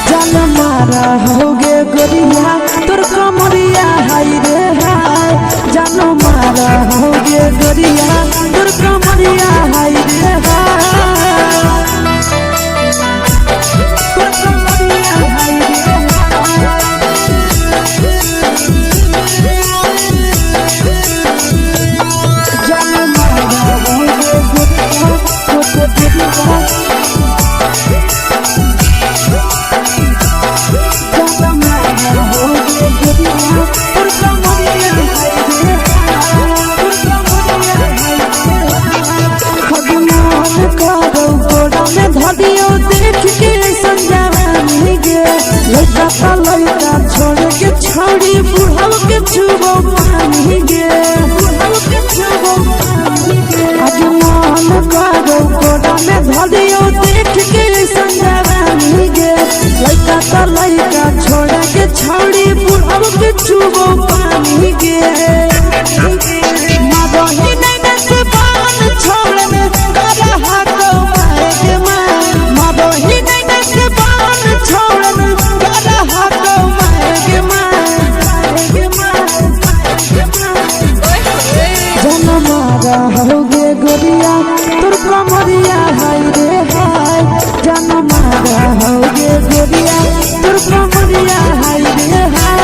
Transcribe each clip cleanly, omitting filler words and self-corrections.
जान मारा होगे गोरिया तोर कमरिया हाय रे हाय जान मारा होगे गोरिया तोर कमरिया हाय रे हाय तोर कमरिया हाय रे जान मारा होगे गोरिया तोर कमरिया लड़का छोड़ के छौड़ी बुढ़ाव के छुबो पानी गे आज मन करो कोड़ा में धरियो देख के संजवानी गे लड़का छोड़ के छौड़ी बुढ़ाव के छुबो पानी गे मदही नहीं से बान छोड़ में करा हाथो माए के मां मदही नहीं से बान छोड़ में करा हाथो माए के मां जन मारा होगे गोरिया तोर कमरिया हाय रे हाय जन मारा होगे गोरिया तोर कमरिया हाय रे हाय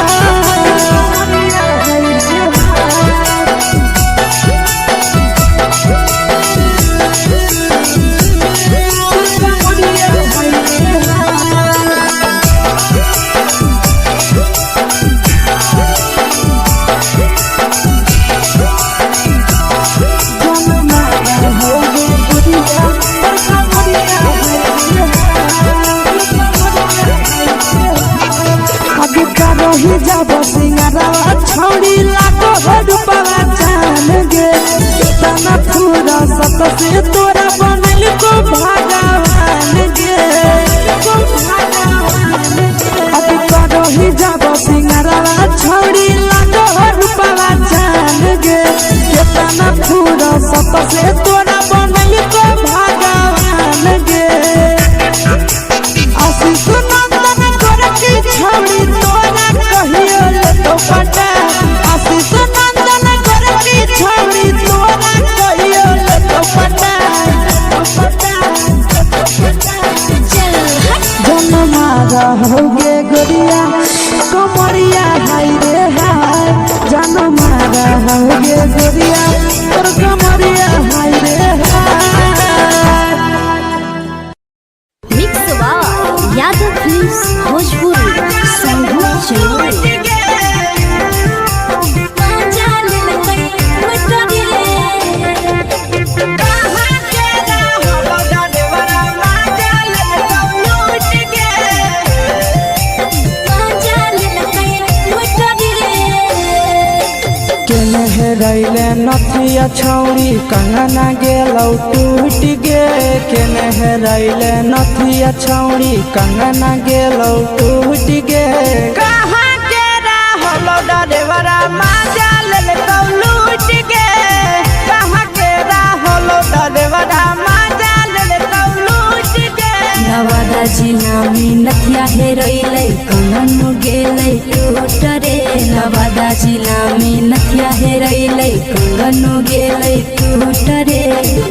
जब सिंगारवा छौड़ी लाखो रुपवा जान गे तना पूरा सत से तोरा बनल को भगवान गे अभी करही जब सिंगारवा छौड़ी लाखो रुपवा जान गे तना पूरा सत से तोरा बनल को भगवान गे आशीष नंदन करके छौड़ी तोरा कहियो ले तो पटा आशीष नंदन करके छौड़ी तोरा कहियो ले तो पटा जन मारा होगे गोरिया कमरिया हाय रे हाय जन मारा होगे गोरिया तोर कमरिया हाय रे हाय मिक्स वा यादव फिल्म्स भोजपुरी संगीत चैनल रैले नथिया छौड़ी कंगना गेलौ टूट गे केने रैले नथिया छौड़ी कंगना गेलौ टूट गे कहाँ के रहलो डरेवरा माजा लेलकौ लूट गे कहाँ के रहलो डरेवरा माजा लेलकौ लूट गे नवादा जिला में नथिया हेरैलै कंगन गेलै टूट रे नवादा जिला में नथिया हेरैलै कंगन गेलै टूट रे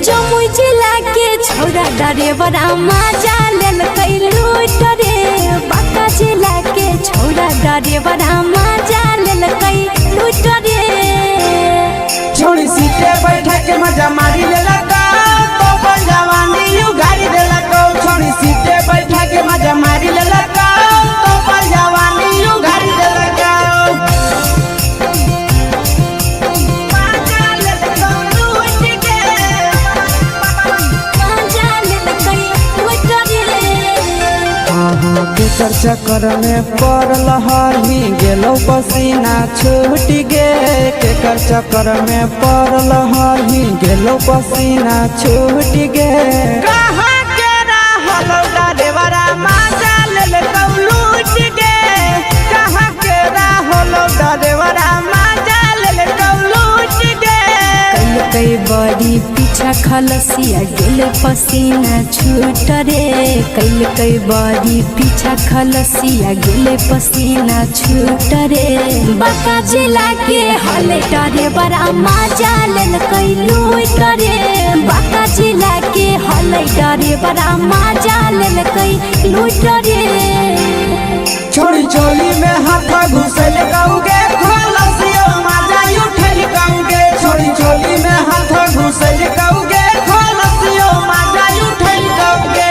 जमुई जिला के छौड़ा डरेवरा माजा लेलकै लूट रे बांका जिला के छौड़ा डरेवरा माजा लेलकै लूट रे छोड़ी सीटे बैठा के मजा मारी लेलका तो जवानी यू गाड़ी देलका छोड़ी सीटे बैठा के मजा मारी लेलका तो जवानी यू गाड़ी देलका केकर चक्कर में पड़ल हरही गेलो पसीना छूट गे केकर चक्कर में पड़ल हरही गेलो पसीना छूट गे कहाँ के रहलो डरेवरा माजा लेलकौ लूट गे कहाँ के रहलो डरेवरा माजा लेलकौ लूट गे कई बड़ी पीछा खलसिया गेले पसीना छूट रे कैल कई बड़ी पीछा खलसिया गेले पसीना छूट रे बाका जिला के हले डरे बड़ा मजा लेल कई लूट रे बाका जिला के हले डरे बड़ा मजा लेल कई लूट रे छोड़ी चोली में हाथ घुसल गाऊगे खलसिया मजा उठल गाऊगे छोड़ी चोली में हाथ घुसल गाऊगे खलसिया मजा उठल गाऊगे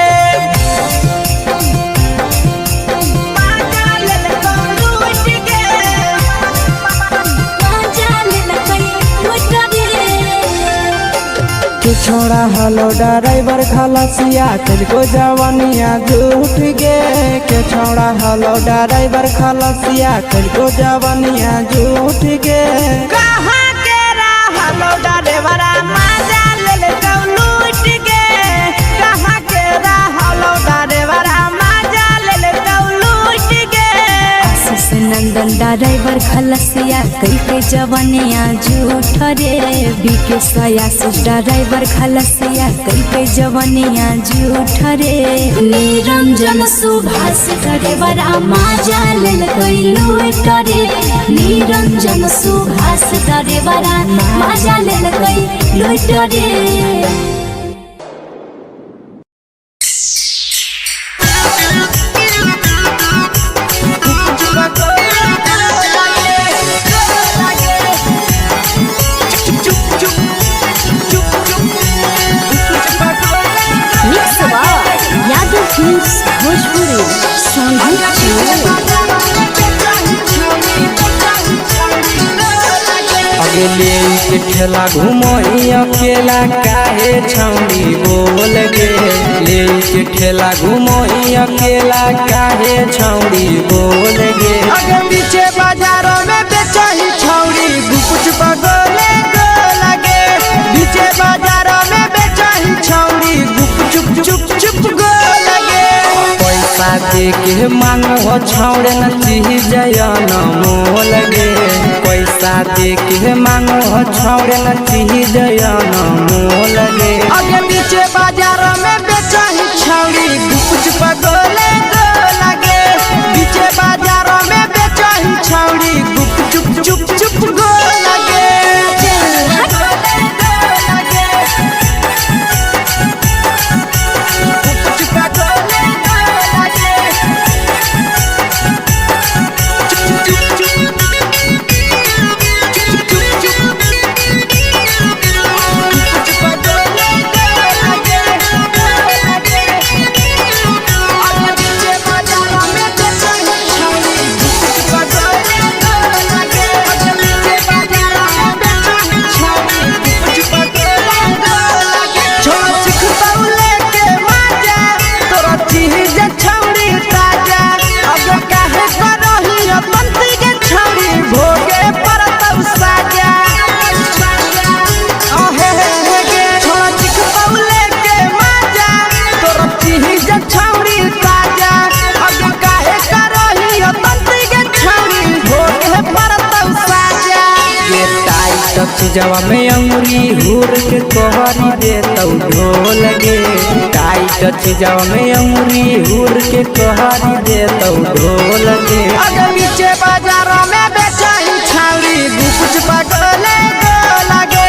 छोड़ा हलो ड्राइवर खलसिया तुझको जवानिया झूठ गे के छोड़ा हलो ड्राइवर खलसिया तुझको जवानिया झूठ गे कहाँ के हलो ड्राइवर मजा ले लूट गे कहाँ के हलो ड्राइवर मजा ले लूट गे आशीष नंदन ड्राइवर खलसिया कई के जवानिया झूठ रे बीके आशीष ड्राइवर खलसिया कई के जवानिया झूठ रे निरंजन सुभाष ड्राइवर मजा लेल कई लूट रे निरंजन सुभाष ड्राइवर मजा लेल कई लूट रे भोजपुरी अगले के ठेला घूमो अकेला काहे छौड़ी बोल गे ले के ठेला घूमो अकेला काहे छौड़ी बोल गे अगे पीछे बाजारों में बेचही छौड़ी गुपुच बगले गो लगे पीछे बाजारों में बेचही छौड़ी गुप चुप चुप चुप गो लगे पैसा दे के मांगो छौड़े न चीज जयन मोल गे पैसा दे के मांगो छौड़े न चीज जयन मोल गे अगे पीछे बाजार में बेचही छौड़ी गुपुच बगले गो लगे पीछे बाजार में बेचही छौड़ी गुप चुप चुप चुप गो लगे चीजवा में अंगुरी हुर के कोहरी दे तो ढोल गे टाइट चीजवा में अंगुरी हुर के कोहरी दे तो ढोल गे अगे पीछे बाजारों में बेचही छौड़ी गुपुच बगले गो लगे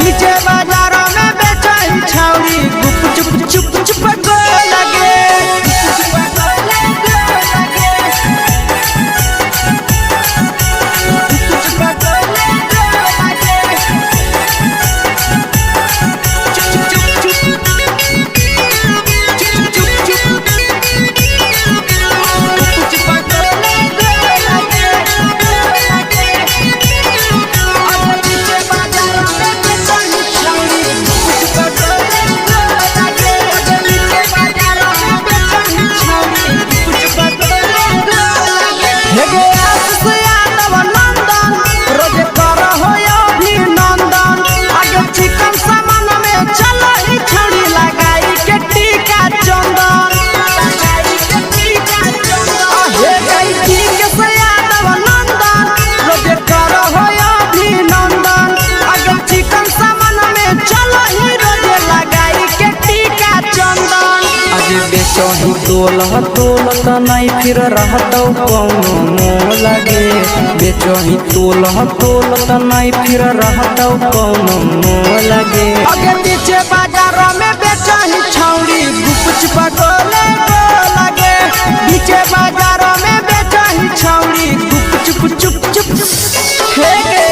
पीछे बाजारों में बेचही छौड़ी गुप चुप चुप चुप गो लगे बेचही तोलत नहीं फिर रहतौ कौनो मोह लगे। बेचही तोलत नहीं फिर रहतौ कौनो मोह लगे। आगे पीछे बाजारों में बेचही छौड़ी गुपचुप गोले लगे। पीछे बाजारों में बेचही छौड़ी गुपचुप चुप चुप फेंके।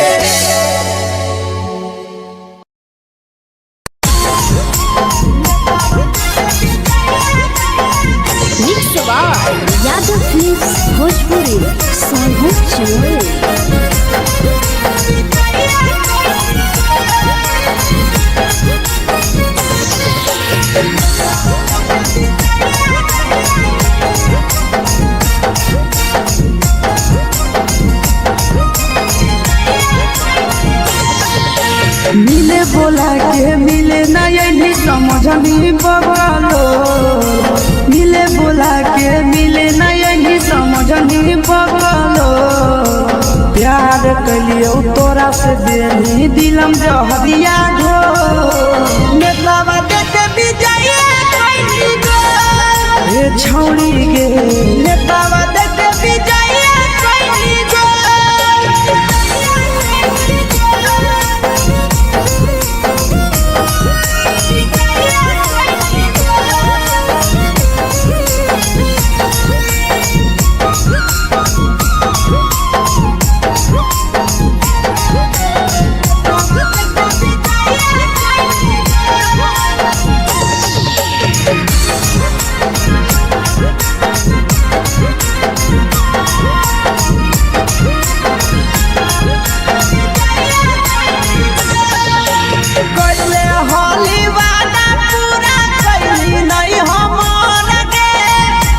यादव फिल्म्स भोजपुरी सोनू चमोली। मिले बोला के मिले नहीं समझनी बगलो। मिले बोला के मिले नहीं समझनी बगलो। प्यार कलियो तोरा से देनी दिलम जहरिया घो। नेतावा देखे विजय कैली गो। ए छौड़ी गे नेतावा देखे विजय कैली गो।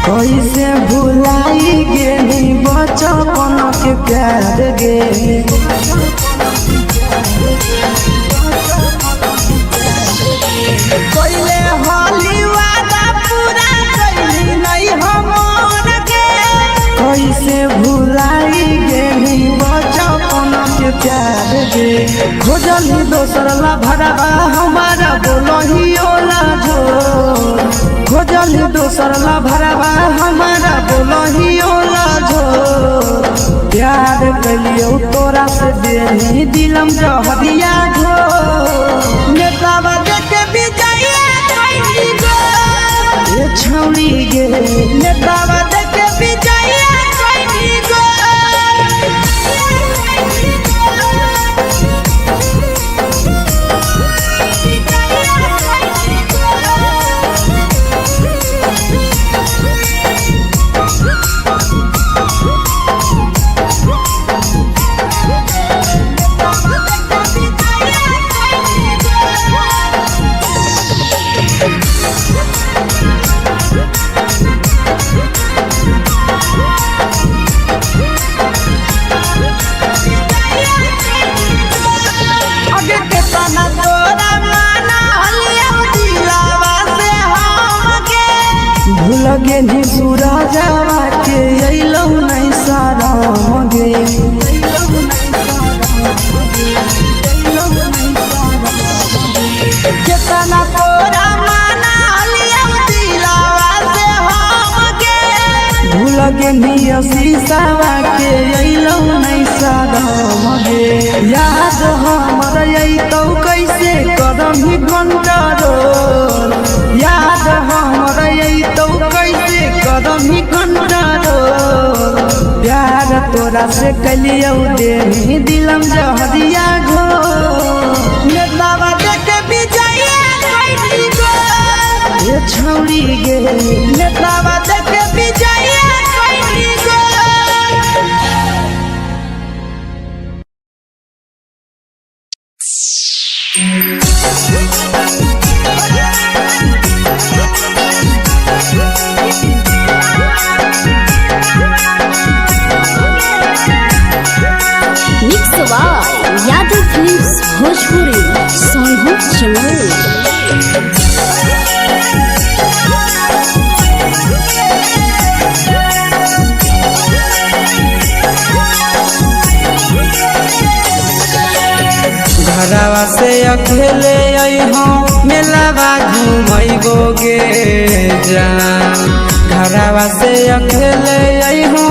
कैसे भुलाई गेली बचपन के प्यार गे। कोइले होली वादा पूरा कैली नहीं हमर गे। कैसे भुलाई गेली बचपन के प्यार गे। खोजली दोसर ला भरवा हमारा बोलही ओला झोर। खोजली दोसर ला भरवा हमारा बोलही ओला झोर। प्यार कलियो तोरा से देनी दिलम जहरिया घो। नेतावा देखे विजय कैली गो। ए छौड़ी गे नेतावा देखे विजय कैली गो। आगे के तना तोरा माना हलिया दिलावा से हम गे। भूल गेली सूरजवा के अइलौ नहीं सारा गे। केतना तोरा माना हलिया दिलावा से हम गे। भूल गेली शीशावा के अइलौ नहीं सारा गे। याद हमर अइतौ कैसे करही कंट्रोल। याद हमर अइतौ कैसे करही कंट्रोल। प्यार तोरा से कलियो देनी दिलम जहरिया घो। नेतावा देखे विजय कैली गो। ए छौड़ी गे नेतावा देखे विजय कैली गो। यादव फिल्म्स भोजपुरी सोनू चमोली। घरवा से अकेले अइहो मेलावा घुमैबो गे जान। घरवा से अकेले अइहो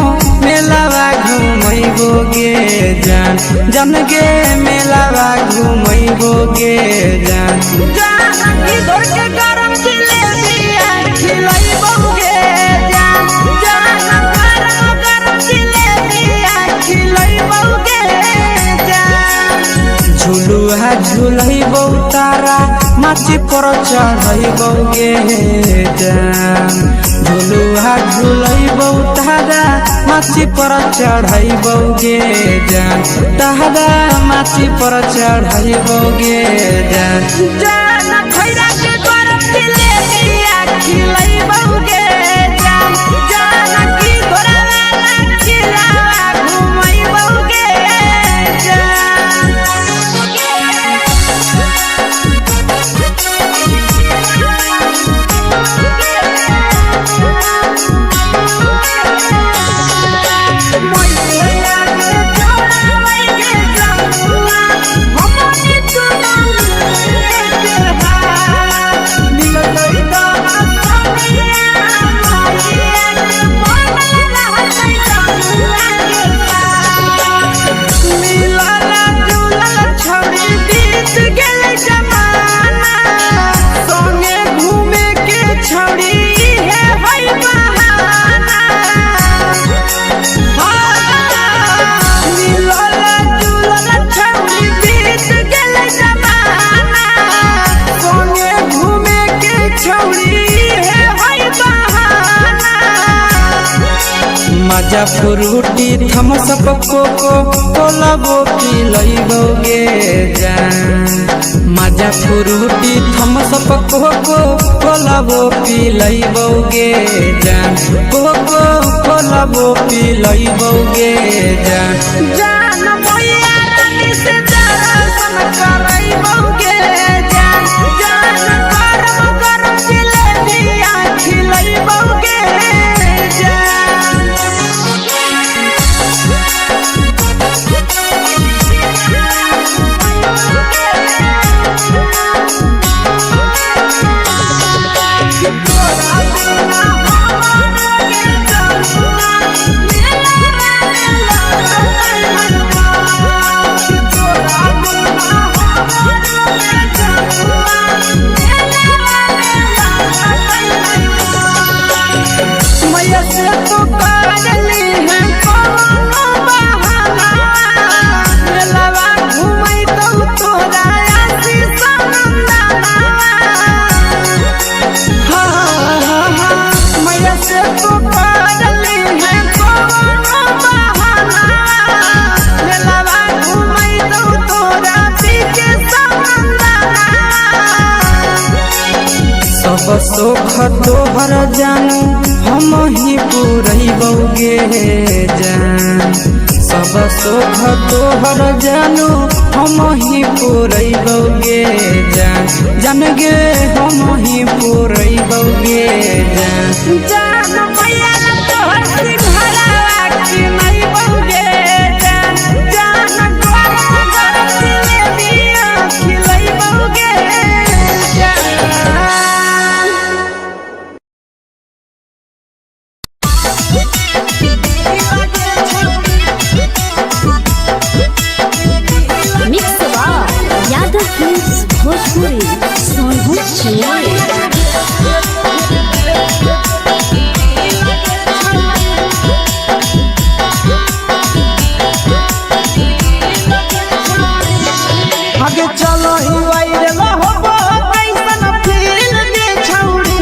मेलावा घूमैबो गे जान जन गे मेलावा घूमैबो गे जान इधर के गरम जिलेबिया खिलैबो गे जान गरम जिलेबिया खिलैबो गे जान झुलुहा झुलैबो तारा माची पर चढ़ैबो गे जान झुलुहा झुलैबो तारा माची पर चढ़ैबो गे जान तारा माची पर चढ़ैबो गे जान खैरा के गरम जिलेबिया खिलैबो गे जान की घोड़ावाला खिलावा घुमैबो गे मजा फ्रूटी थम्स अप कोको कोलाबो पिलैबो गे जान मजा फ्रूटी थम्स अप कोको कोलाबो पिलैबो गे जान कोको कोलाबो पिलैबो गे जान मैया रानी से दर्शन करैबो गे जान गरम गरम जिलेबिया खिलैबो गे सब सुख तोहर जानू हम ही पुरैबो गे जान सब सुख तोहर जानू हम ही पुरैबो गे जान गे हम ही पुरैबो गे जान मैया तोहर सिंघाड़ा खिलैबो गे जान गरम गरम जिलेबिया खिलैबो गे आगे चलो ही वायरल होबो कैसन फील दे छौड़ी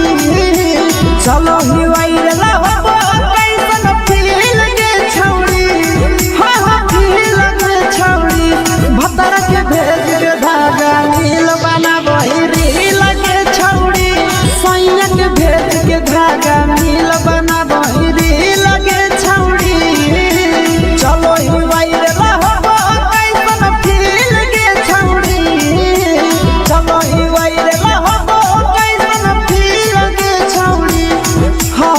चलो ही वायरल होबो कैसन फील दे छौड़ी हाँ फील दे छौड़ी भतर के भेज के धागा नील बना बहिरी लगे छौड़ी सैया के भेज के धागा नील बना बहिरी लगे छौड़ी चलो ही वायरल होबो कैसन फील दे छौड़ी चलो ही वायरल होबो कैसन फील दे छौड़ी हाँ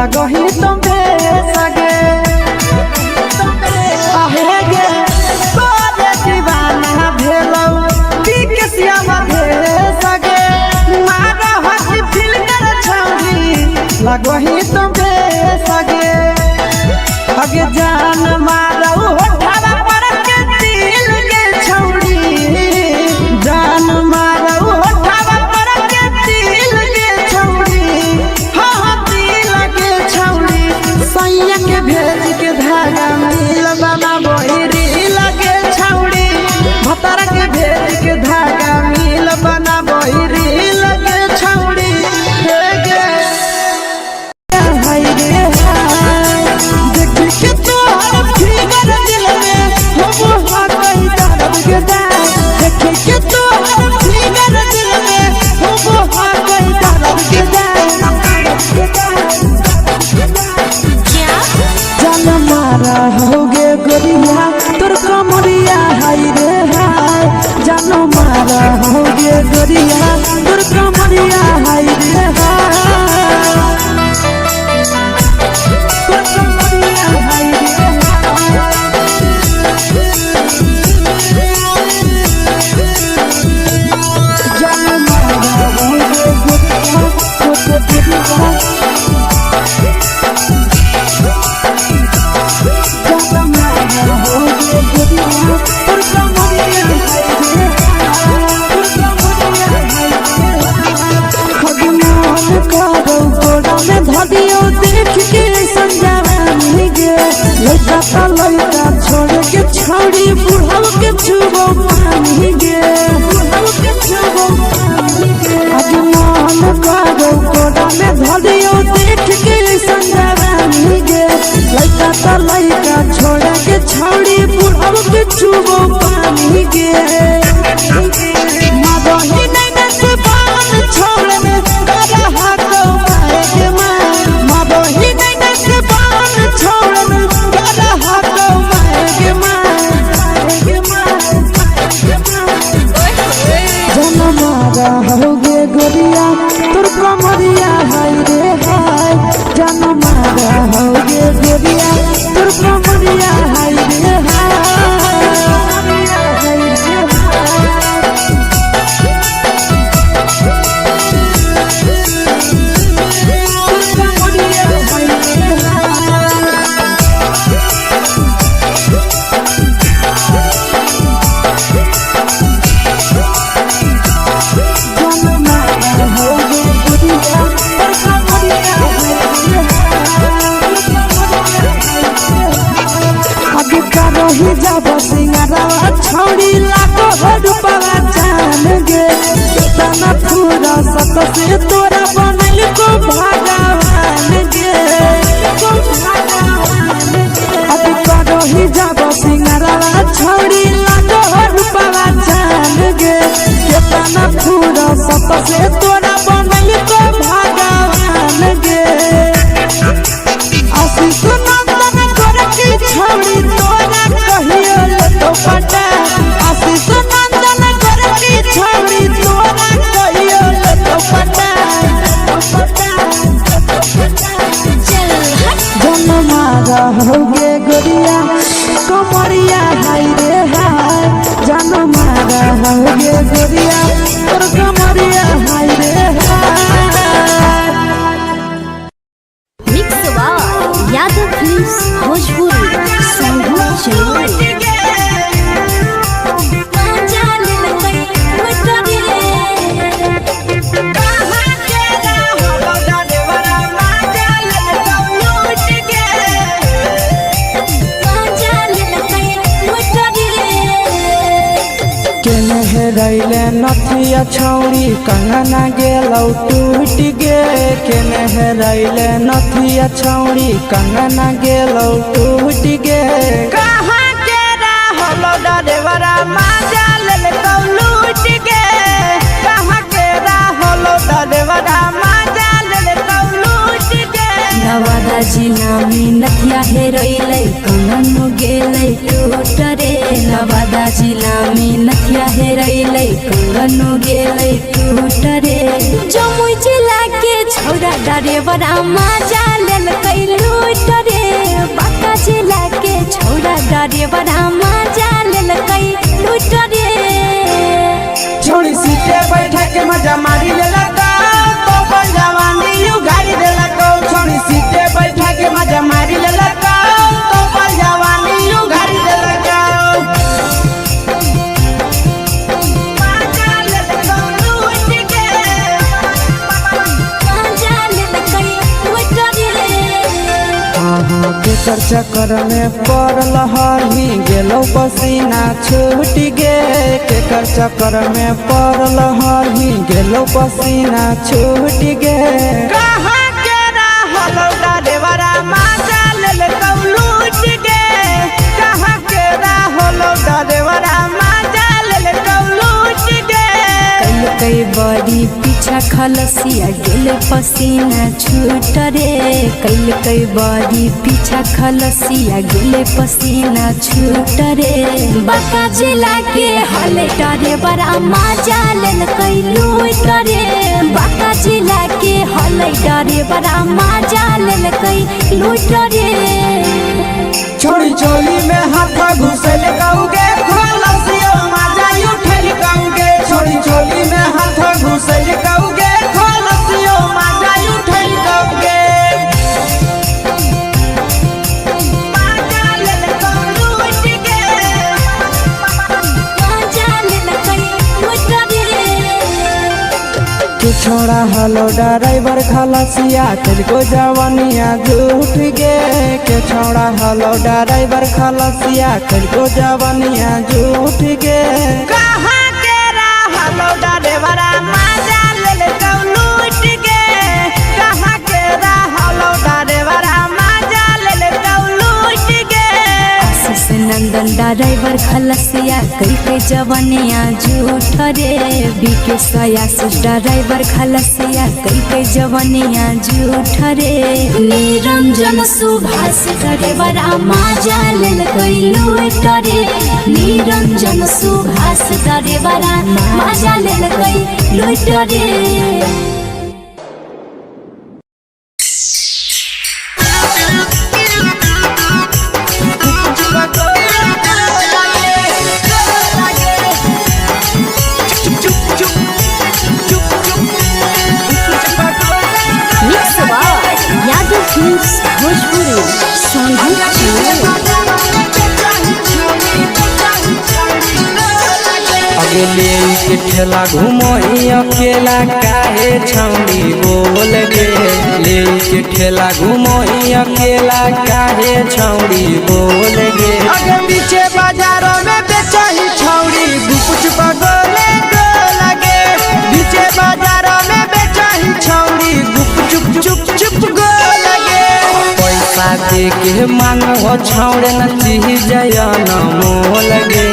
लगही तुम सगे आहे गे तोरे दीवाना भेलौ बिकसिया भेल सगे मारा हसी फिल्टर छौरी लगही तुम सगे अगे जान मारौ होठवा पर के दिल के छौरी जान मारौ होठवा पर के दिल के छौरी हाँ दिल के छौरी सैया के भेज के धागा मिल बना बोरी लगे छौरी भतर के भेज के धागा मिल बना बोरी लगे छौरी हे गे हाय रे हाय देखी के तोहर फिगर दिल में हम हो गई दर्द के दाग देखी के तोहर फिगर दिल में हम हो गई दर्द के दाग जान मारा होगे गोरिया तोर कमरिया हाय रे हाय जान मारा होगे गोरिया तोर कमरिया हाय रे हाय तोर कमरिया हाय रे जान मारा होगे गोरिया तोर कमरिया देख के समझावानी गे लड़का का लड़का छोड़ के छौड़ी बुढ़ाव के छुबो पानी गे बुढ़ाव के छुबो पानी गे आज मन करो कोड़ा में धरियो देख के समझावानी गे लड़का का लड़का छोड़ के छौड़ी बुढ़ाव के छुबो पानी गे मदही नहीं न से बान छोड़ में करा हाथो मारे के मदही नहीं न से बान छोड़ में करा हाथो मारे के जन मारा होगे गोरिया तोर कमरिया हाय रे हाय जन मारा होगे गोरिया तोर कमरिया हाय रे रही जब सिंगारा छौड़ी लाखो रुपया जान गे तना पूरा सत से तोरा बनल को भगवान गे अब रही जब सिंगारा छौड़ी लाखो रुपया जान गे तना पूरा सत से तोरा बनल को भगवान गे आशीष नंदन गोरखी छौड़ी तोरा कहियो तो पटा आशीष नंदन गोरखी छौड़ी तोरा कहियो तो पटा जन मारा होगे गोरिया कमरिया हाय रे हाय जन मारा होगे गोरिया तोर कमरिया हाय रे हाय मिक्स यादव फिल्म्स भोजपुरी संगीत चलो रैले नथिया छौड़ी कंगना गेलौ टूट गे केने हेरैले नथिया छौड़ी कंगना गेलौ टूट गे कहाँ के रहलो डरेवरा माजा लेलकौ लूट गे कहाँ के रहलो डरेवरा माजा लेलकौ लूट गे नवादा जिला में नथिया हेरैले कंगन गेलै टूट रे नवादा जिला में नथिया हेरैले कंगन गेलै टूट रे जमुई जिला के छौड़ा डरेवरा माजा लेलकौ डरे बड़ा मजा लेलकै लूट रे छोड़ी सीटे बैठा के मजा मारी लेलका तो अपन जवानी यू गाड़ी देलका छोड़ी सीटे बैठा के मजा मारी लेलका तो अपन जवानी यू गाड़ी देलका केकर चक्कर में पड़ल हही गेलो पसीना छूट गे केकर चक्कर में पड़ल हही गेलो पसीना छूट गे कहाँ के रहलो डरेवरा मजा लेलका लूट गे कहाँ के रहलो डरेवरा मजा लेलका लूट गे कई बड़ी पीछा खलसिया गेल पसीना छूट रे कई बड़ी पीछा खलसिया गेल पसीना छूट रे बाका जिला के हले डरे बड़ा मजा लेलकै लूट रे बाका जिला के हले डरे बड़ा मजा लेलकै लूट रे छोड़ी चोली में हाथ घुसल गाऊंगे खलसिया मजा उठल गाऊंगे छोड़ी चोली में हाथ घुसल गाऊंगे खलसिया मजा उठल गाऊंगे मजा लेलका लूट गे मजा लेलकै लूट रे तू छोड़ा हलो ड्राइवर खलसिया तेलको जवानिया झूठ गे के छोड़ा हलो ड्राइवर खलसिया तेलको जवानिया झूठ गे कहाँ के रहलो डरेवरा मजा लेलका लूट गे कहाँ के रहलो डरेवरा मजा लेलका लूट गे आशीष नंदन ड्राइवर खलसिया कई जवानिया झूठ रे बीके आशीष ड्राइवर खलसिया कई जवानिया झूठ रे निरंजन सुभाष ड्राइवरा मजा लेलकै लूट रे निरंजन सुभाष ड्राइवरा मजा लेलकै लूट रे अगले के ठेला घुमोई अकेला काहे छौड़ी बोल गे ले के ठेला घुमोई अकेला काहे छौड़ी बोल गे आगे पीछे बाजारों में बेचही छौड़ी गुपुच बगले गो लगे पीछे बाजारों में बेचही छौड़ी गुप चुप चुप गो लगे पैसा दे के मांगो छौड़े न चीज न मोल गे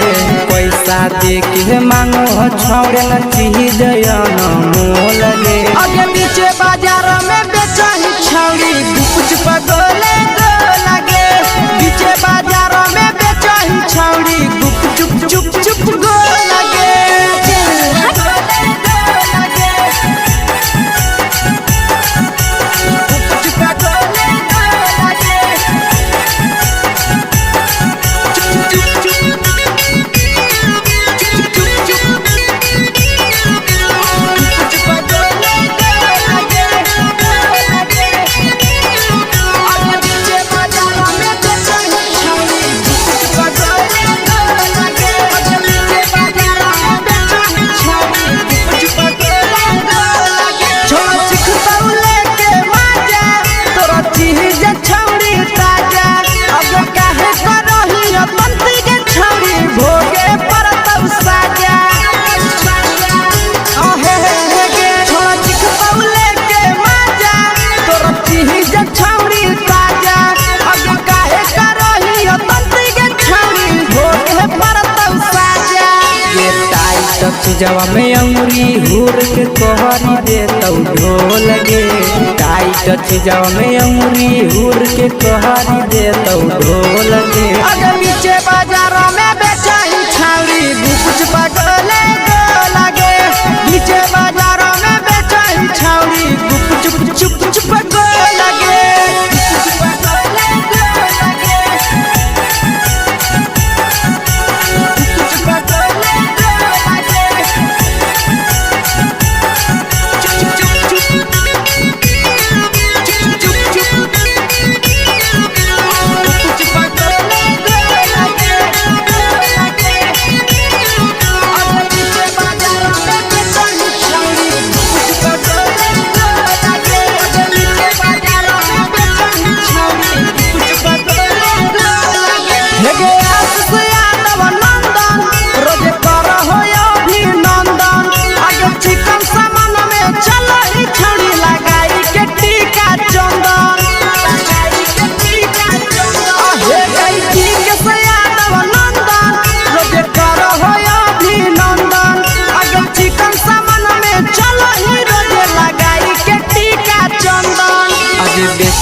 पैसा दे के मांगो छौड़े न चीज न मोल गे आगे पीछे बाजारों में बेचही छौड़ी गुपुच बगले गो लगे पीछे बाजारों में बेचही छौड़ी गुप चुप गो लगे जवा में अंगुरी हुर के कहरी दे तौ ढोल गे टाइट जवा में अंगुरी हुर के कहरी दे तौ ढोल गे आगे पीछे बाजारों में बेचही छौड़ी गुपुच बगले गो लगे पीछे बाजारों में बेचही छौड़ी गुप चुप गो लगे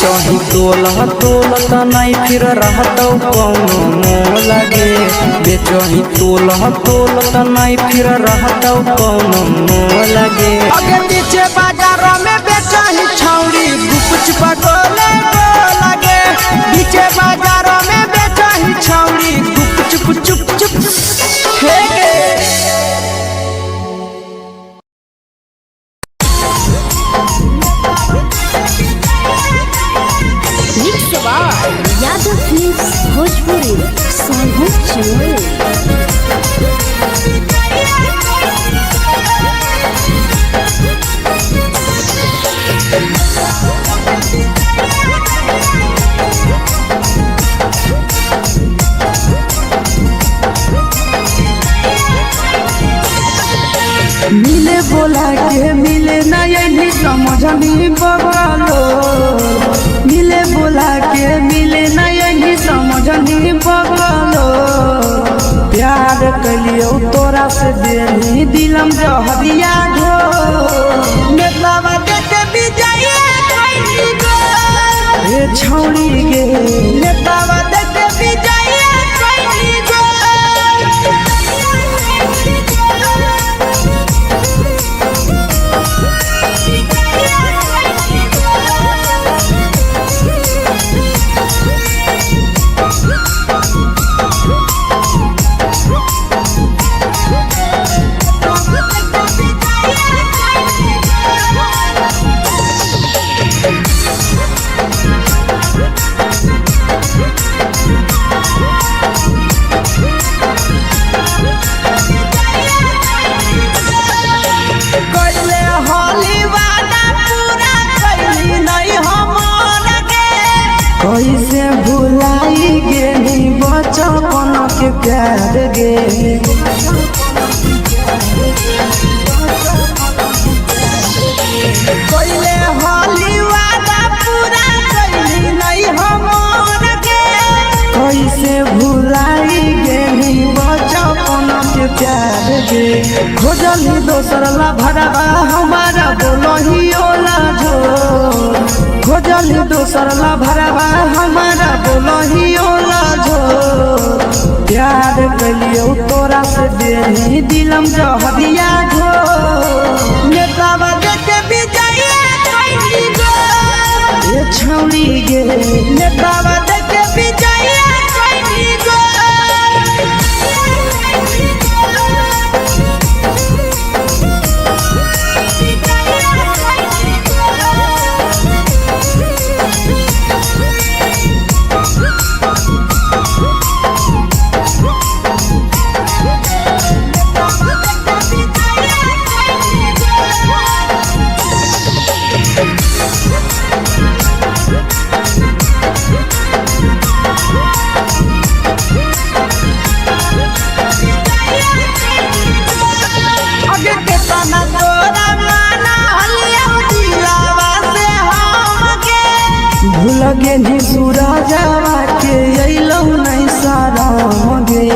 बेचही तोला तोलत नहीं फिर रहतौ कौनो मोह लगे बेचही तोला तोलत नहीं फिर रहतौ कौनो मोह लगे आगे पीछे बाजारों में बेचही छौड़ी गुपचुप गोले लगे पीछे बाजारों में बेचही छौड़ी गुपचुप चुप चुप हे गे यादव फिल्म्स भोजपुरी सोनभद्र चैनल। मिले बोला के मिले नहीं समझनी बगलो मिले बोला के मिले नहीं समझनी बगलो प्यार कलियो तोरा से देनी दिलम जहरिया घो नेतावा देखे विजय कैली गो ए छौड़ी गे नेतावा देखे विजय कैली गो कैसे भुलाई गेली बचपन के प्यार गे कोइले होली वादा पूरा कैली नहीं हमर के कैसे भुलाई गेली बचपन के प्यार गे खोजली दोसर ला भरवा हमारा बोलही ओला झो खोजली दोसर ला भरवा हमारा बोलही ओला झो प्यार कलियो तोरा से देनी दिलम जहरिया घो नेतावा देखे विजय कैली गो ये छौड़ी गे नेतावा देखे विजय कैली गो आगे के तना तोरा माना हलिया दिलावा से हमके भूल गेली सूरजवा के अइलौ नहीं सारा गे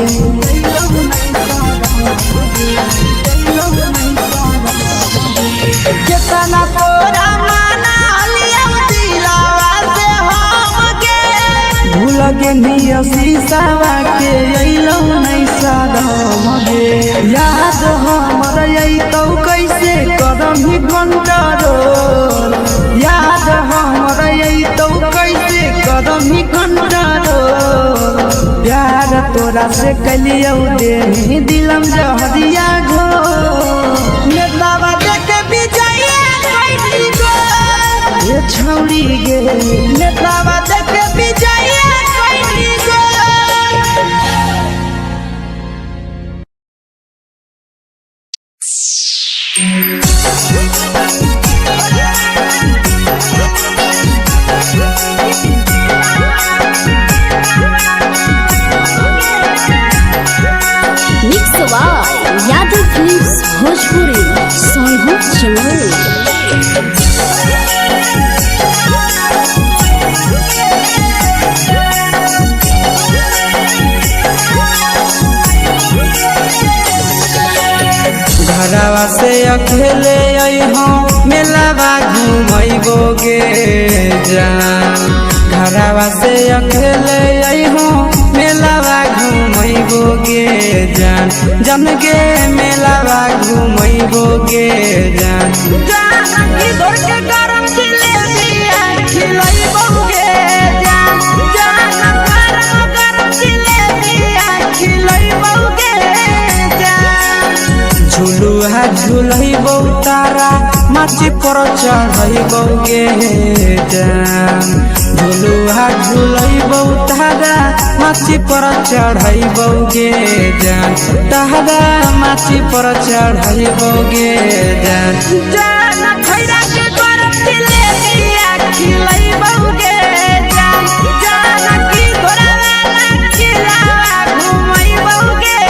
केतना तोरा माना हलिया दिलावा से हमके भूल गेली शीशावा के अइलौ नहीं सारा गे याद हमर अइतौ कैसे करही कंटरो याद हमर अइतौ कैसे करही कंटरो प्यार तोरा से कलियौ देनी दिलम जहरिया घो नेतावा देखे विजय कैली गो ये छौड़ी गे नेतावा देखे विजय कैली गो mix Yadav films Bhojpuri Sonbhadra channel. घरवा से अकेले अइहो मेलावा घुमैबो गे जान अकेले अइहो मेलावा घुमैबो गे जान जन गे मेलावा घुमैबो गे जान जानकी दौड़ के गरम जिलेबिया खिलैबो गे जान गरम जिलेबिया खिलैबो गे जान झुलुहा झुलैबो तारा माची पर चढ़ैबो गे जान झुलुहा झुलैबो तारा माची पर चढ़ैबो गे जान तारा माची पर चढ़ैबो गे जान जान खैरा के गरम जिलेबिया खिलैबो गे जान जानकी घोड़ावाला खिलावा घुमैबो गे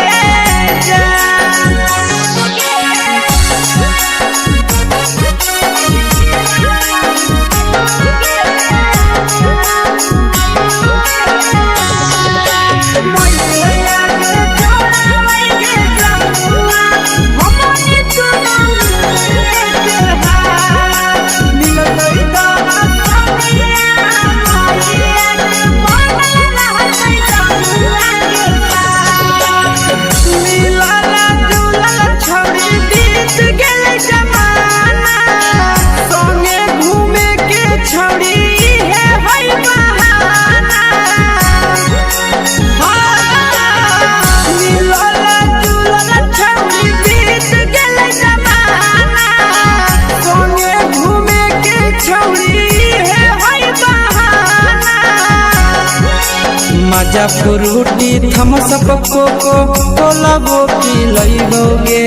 मजा फ्रूटी थमसप कोको कोलाबो पिलैबो गे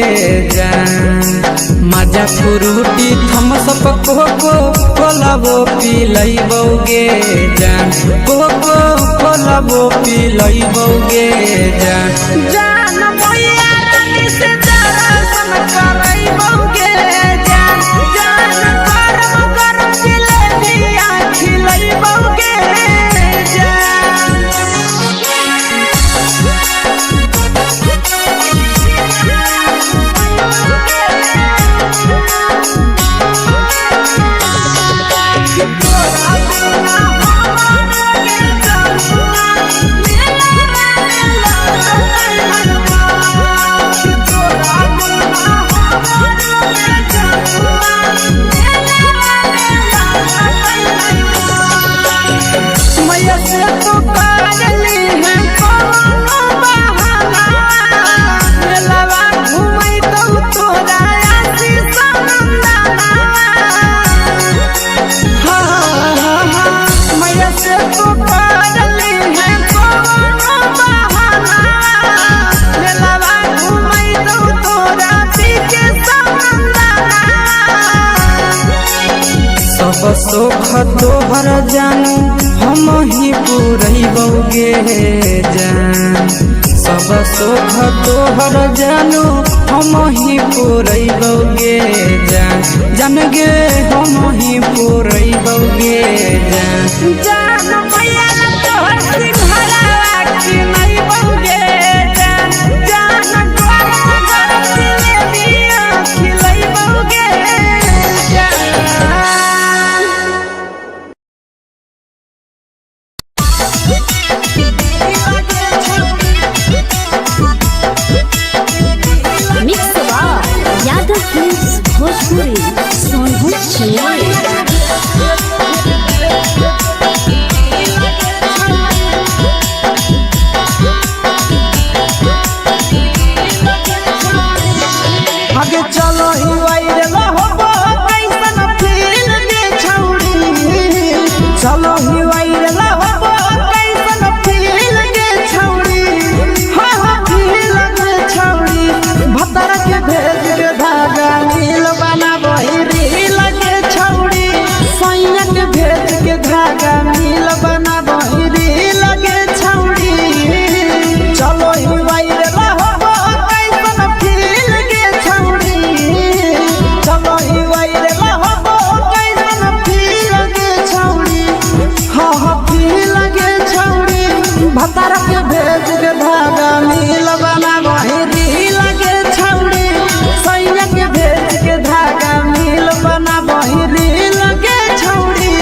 जान मजा फ्रूटी थमसप कोको कोलाबो पिलैबो गे जान कोको कोलाबो पिलैबो गे जान जान मैया रानी से दर्शन करैबो गे जान गरम गरम जिलेबिया खिलैबो गे सब सुख तोहर जानू हम ही पुरैबो गे जान सब सुख तोहर जानू हम ही पुरैबो गे जान जन गे हम ही पुरैबो गे जान जान मैया तोहर सिंघरावा खिलैबो गे जान गरम गरम जिलेबिया खिलैबो गे यादव फिल्म्स भोजपुरी सोनू छियाली आगे चलो ही वायरल होबो कैसन फील दे छौड़ी चलो ही वायरल होबो कैसन फील दे छौड़ी हाँ फील दे छौड़ी भतर के भेज के धागा नील बना बहिरी लगे छौड़ी सैया के भेज के धागा नील बना बहिरी लगे छौड़ी चलो ही वायरल होबो कैसन फील दे छौड़ी चलो ही वायरल होबो कैसन फील दे छौड़ी हाँ फील दे छौड़ी भतर के भेज के धागा नील बना बहिरी लगे छौड़ी सैया के भेज के धागा नील बना बहिरी लगे छौड़ी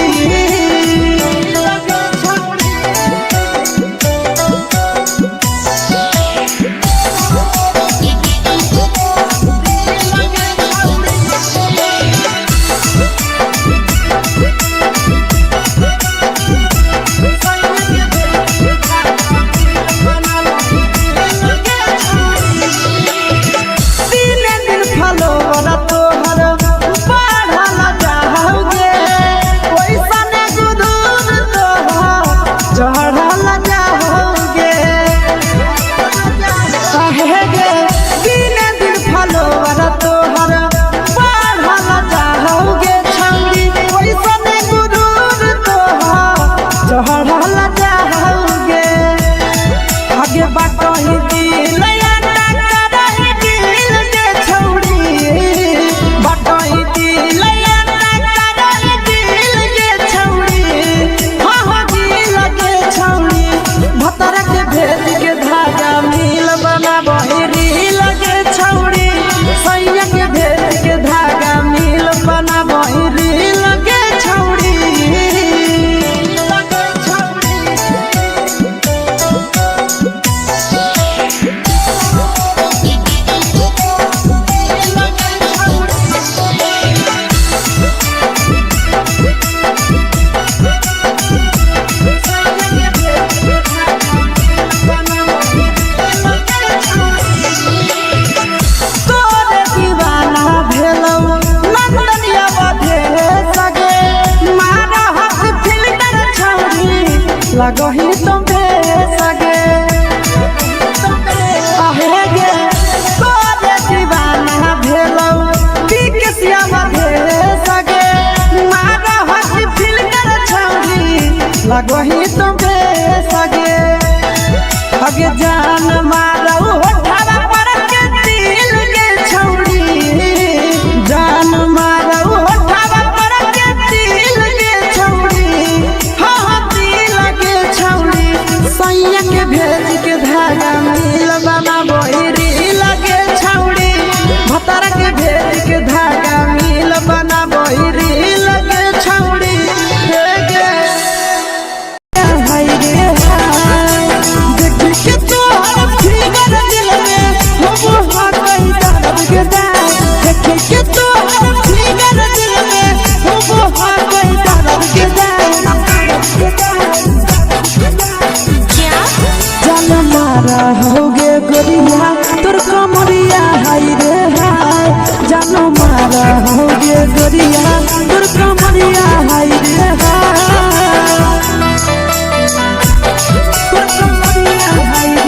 लगही तुम सगे आहे गे तोरे दीवाना भेलौ बिकसिया मधे सगे मारा हसी फिल कर छौरी लगही तुम सगे अगे जान मारौ होठवा पर के दिल के छौरी जान मारौ होठवा पर के दिल के छौरी हाँ दिल के छौरी सैया के भेज के धागा मिल बना बोहरी लगे छौरी भतर के भेज के धागा मिल बना बोहरी लगे छौरी हे गे हाय रे हाय देख के तोहर फिगर दिल में हो हाथ कहीं दर्द के दाग देख के तोहर फिगर दिल में हो हाथ कहीं दर्द के दाग जान मारा होगे गोरिया तोर कमरिया हाय रे हाय जान मारा होगे गोरिया तोर कमरिया हाय रे हाय तोर कमरिया हाय रे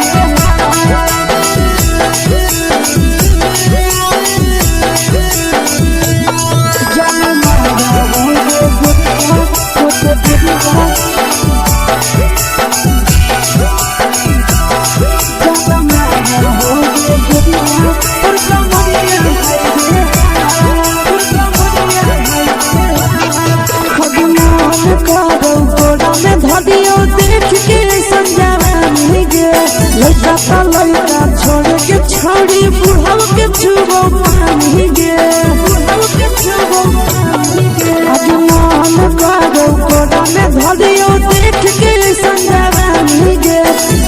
जान मारा होगे गोरिया तोर कमरिया देख के संजानी गे लड़का का लड़का छोड़ के छोड़ी बुढ़ाव के छुबो पानी गे बुढ़ाव के छुबो पानी गे अजमान करो कोड़ा में धरियो देख के संजानी गे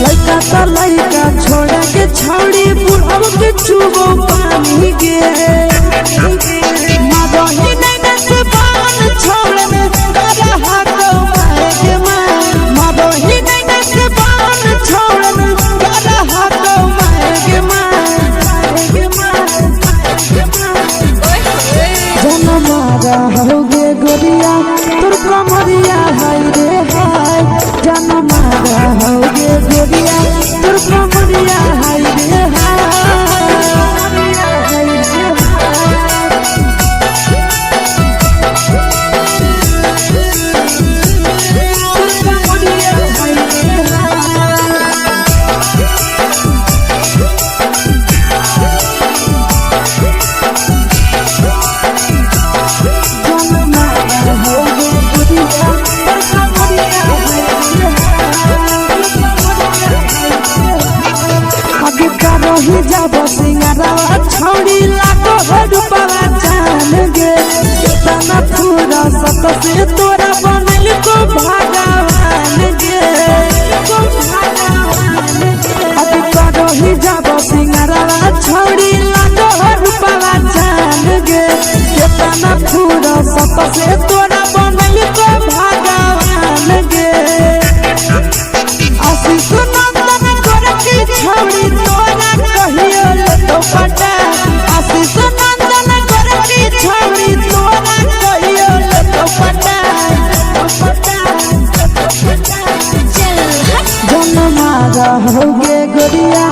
लड़का का लड़का छोड़ के छोड़ी बुढ़ाव के छुबो पानी गे मादही नहीं से बान छोड़ में करा हाथों मारे के मादही नहीं से बान छोड़ में करा हाथों मारे के जन मारा होगे गोरिया तोर कमरिया हाय रे हाय जन मारा होगे गोरिया तोर कमरिया हाय रे रही जब सिंगारा छौड़ी लाखो रुपया जान गे कितना पूरा सत से तोरा बनल को भगवान गे अभी रही जब सिंगारा छौड़ी लाखो रुपया जान गे कितना पूरा सत से तोरा बनल को भगवान गे आशीष नंदन गोरखी छौड़ी तोरा कहियो ले तो पटा आशीष नंदन गोरखी छौड़ी तोरा कहियो ले तो पटा जन मारा होगे गोरिया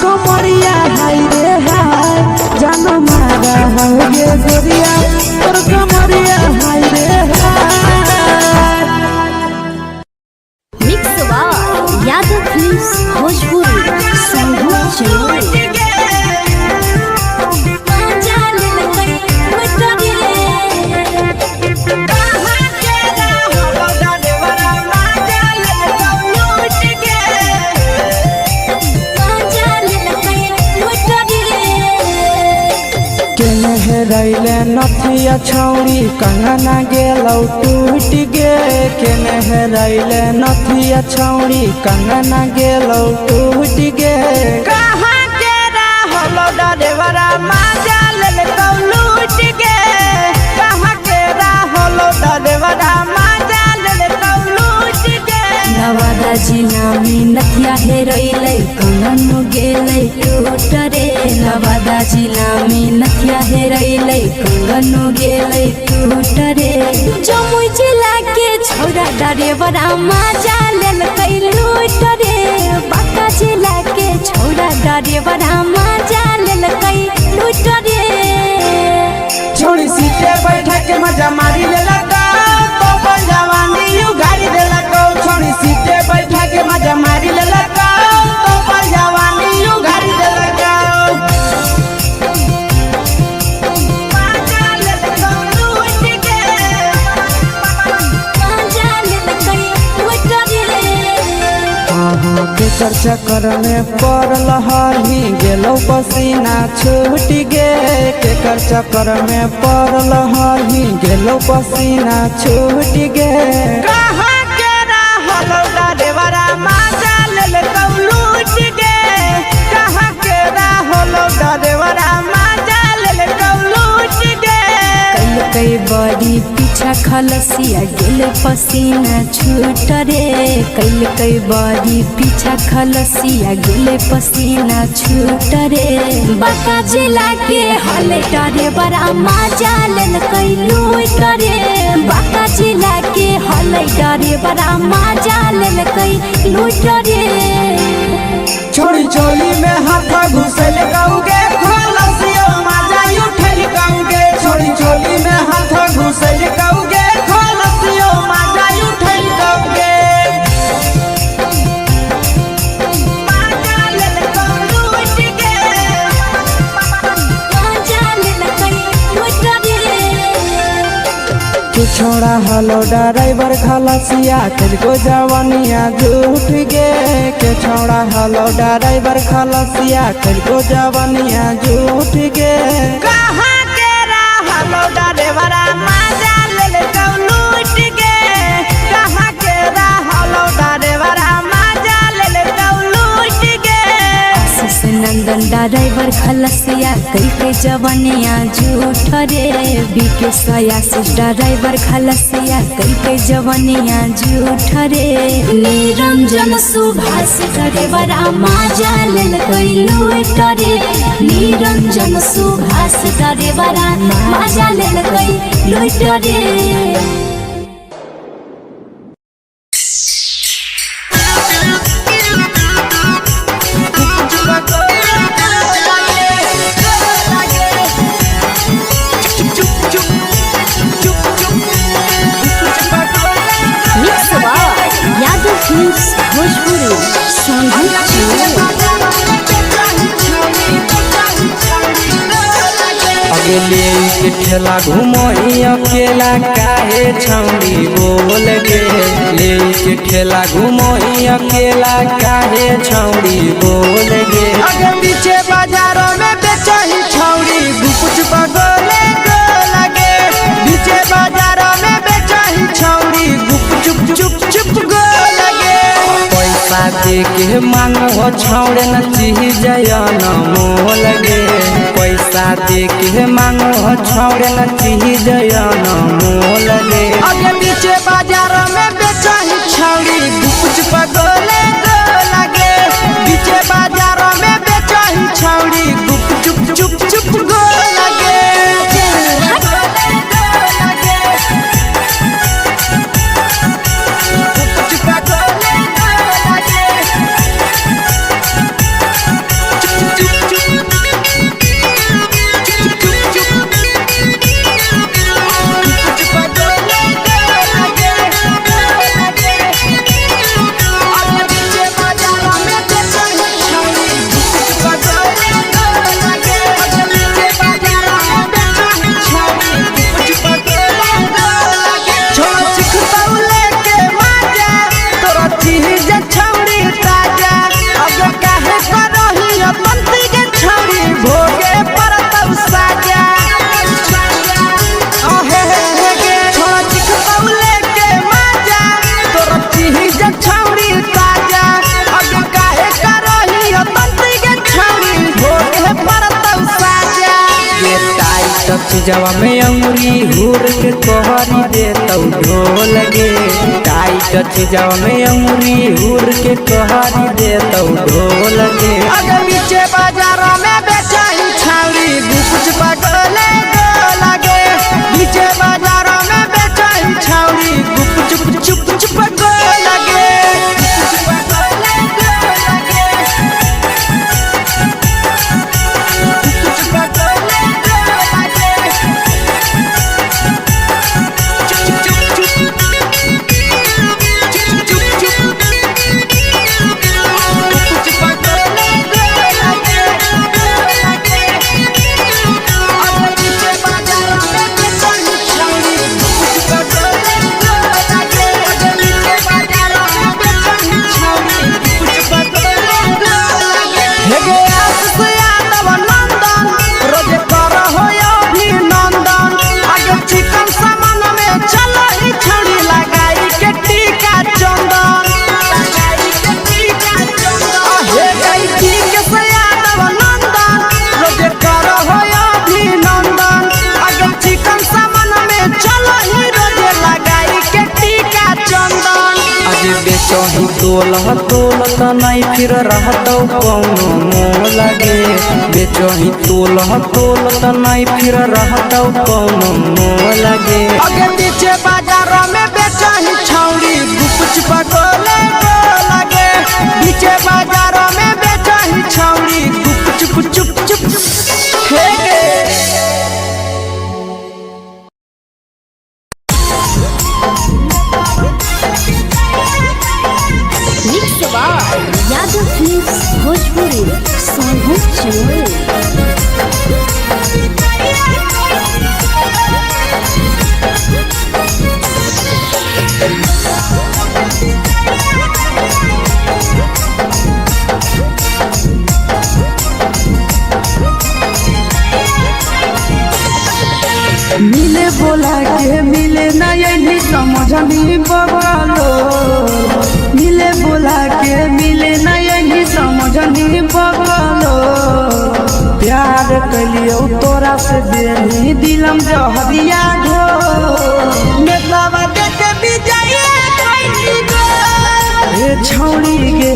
कमरिया हाय रे हाय जन मारा होगे गोरिया तोर कमरिया हाय रे हाय mix by Yadav films Bhojpuri संगीत चलो रैले नथिया छौड़ी कंगना गेलौ टूट गे केने रैले नथिया छौड़ी कंगना गेलौ टूट गे कहाँ के रहलो डरेवरा माजा ले तो लूट गे कहाँ के रहलो डरेवरा माजा ले तो लूट गे नवादा जिला में नथिया हेरैलै कंगन गेलै टूट रे नवादा जिला में नथिया हेरैलै कंगन गेलै टूट रे जमुई जिला के छौरा डरेवरा माजा लेल डरे बड़ा मजा लेलकै लूट रे छोड़ी सीटे बैठा के मजा मारी लेलका तो अपन जवानी यू गाड़ी देलका छोड़ी सीटे बैठा के मजा मारी लेलका तो अपन जवानी यू गाड़ी देलका केकर चक्कर में पड़ल हही गेलो पसीना छूट गे केकर चक्कर में पड़ल हही गेलो पसीना छूट गे कहाँ के रहल डरेवरा मजा लेलका लूट गे कहाँ के रहल डरेवरा मजा लेलका लूट गे कई बड़ी पीछा खलसिया गेल पसीना छूट रे कई बड़ी पीछा खलसिया गेल पसीना छूट रे बाका जिला के हले डरे बड़ा मजा लेलकै लूट रे बाका जिला के हले डरे बड़ा मजा लेलकै लूट रे छोड़ी चोली में हाथ घुसल गाऊगे खलसियो मजा उठल गाऊगे छोड़ी चोली में हाथ घुसल गाऊगे खलसियो मजा उठल गाऊगे मजा लेलका लूट गे मजा लेलकै लूट रे तू छोड़ा हलो ड्राइवर खलसिया तेरे जवानिया झूठ गे के छोड़ा हलो ड्राइवर खलसिया तेरे जवानिया झूठ गे कहाँ के रहल डरेवरा मजा लेलका लूट गे कहाँ के रहल डरेवरा मजा लेलका लूट गे आशीष नंदन ड्राइवर खलसिया कई जवानिया झूठ रे बीके आशीष ड्राइवर खलसिया कई जवानिया झूठ रे निरंजन सुभाष ड्राइवरा मजा लेलकै लूट रे निरंजन सुभाष ड्राइवरा मजा लेलकै लूट रे यादव फिल्म्स भोजपुरी अगले के ठेला घुमोई अकेला काहे छौड़ी बोल गे ले के ठेला घुमोई अकेला काहे छौड़ी बोल गे आगे पीछे बाजारों में बेचही छौड़ी गुपुच बगले गो लगे पीछे बाजारों में बेचही छौड़ी गुप चुप चुप चुप गो लगे पैसा दे के मांगो छौड़े न चीज न मोल गे पैसा दे के मांगो छौड़े न चीज न मोल गे आगे पीछे बाजारों में बेचही छौड़ी गुपुच बगले गो लगे पीछे बाजारों में बेचही छौड़ी गुप चुप चुप चुप गो लगे जवा में अंगुरी हुर के तोहरी दे तौ ढोल गे टाइट जवा में अंगुरी हुर के तोहरी दे तौ ढोल गे अगर पीछे बाजारों में बेचही छौड़ी गुपुच बगले गो लगे पीछे बाजारों में बेचही छौड़ी गुप चुप चुप चुप गो लगे बेचही तोलत नहीं फिर रहतौ कौनो मोह लगे बेचही तोलत नहीं फिर रहतौ कौनो मोह लगे आगे पीछे बाजारों में बेचही छौड़ी गुपचुप गोले लगे पीछे बाजारों में बेचही छौड़ी गुपचुप चुप चुप फेंके यादव फिल्म्स भोजपुरी सोनू चैनल। मिले बोला के मिले नहीं समझनी बगलो मिले बोला के मिले नहीं समझनी बगलो प्यार कलियो तोरा से देनी दिलम जहरिया ढो नेतावा देखे विजय कोई गो ए छौड़ी गे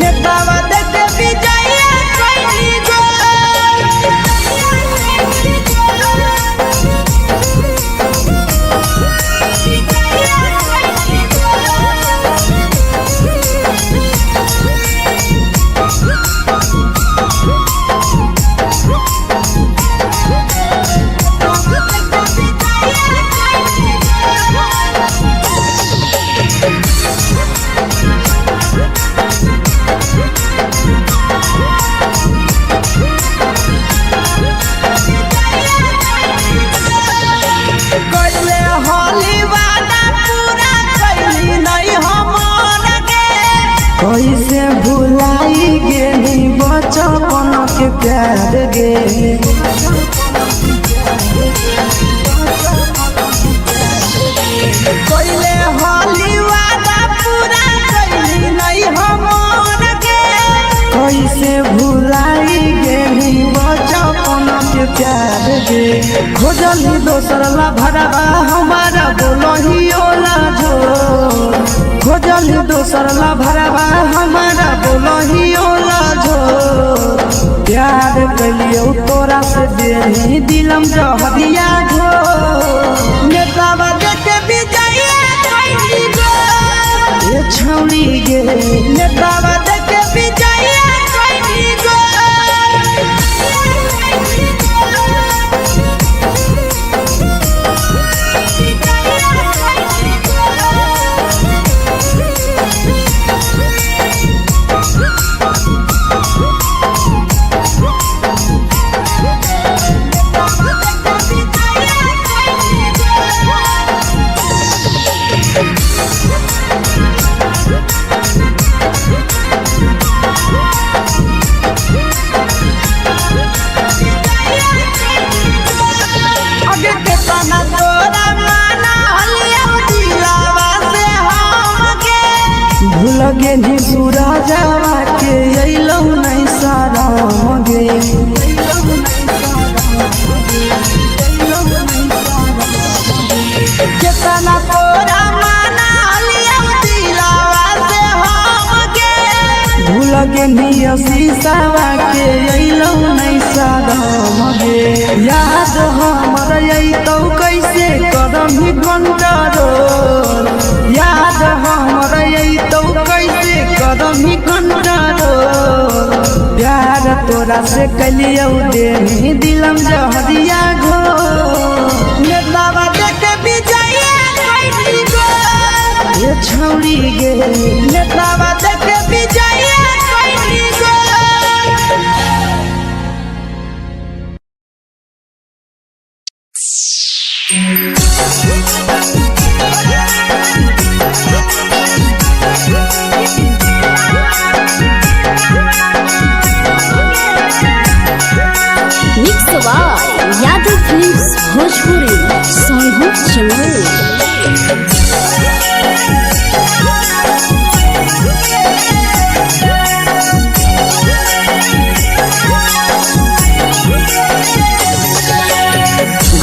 नेतावा देखे विजय कोई गो कैसे भुलाई गेली बचपन के प्यार गे कोइले होली वादा पूरा कैली नहीं हमर के कैसे भुलाई गेली बचपन के प्यार गे खोजली दोसर ला भरवा हमारा बोलही ओला जो खोजली दोसर ला भरवा हमारा बोलही ओला जो प्यार कलियो तोरा से देनी दिलम जहरिया ढो नेतावा देखे विजय कोई गो ए छौड़ी गे नेतावा देखे विजय कोई गो लगे नी सूरजवा के अइलौ नहीं साराम गे केतना तोरा माना लिया दिलावा से हम गे लगे नी शीशावा के अइलौ नहीं साराम गे याद हमर अइतौ कैसे करम कंट्रोल याद हमर अइतौ कैसे करम कंट्रोल प्यार तोरा से कलियो देनी दिलम जहरिया घो नेतावा देखे विजय कोई गो ए छौड़ी गे नेतावा देखे विजय कोई गो यादव फिल्म्स भोजपुरी सोनू चैनल।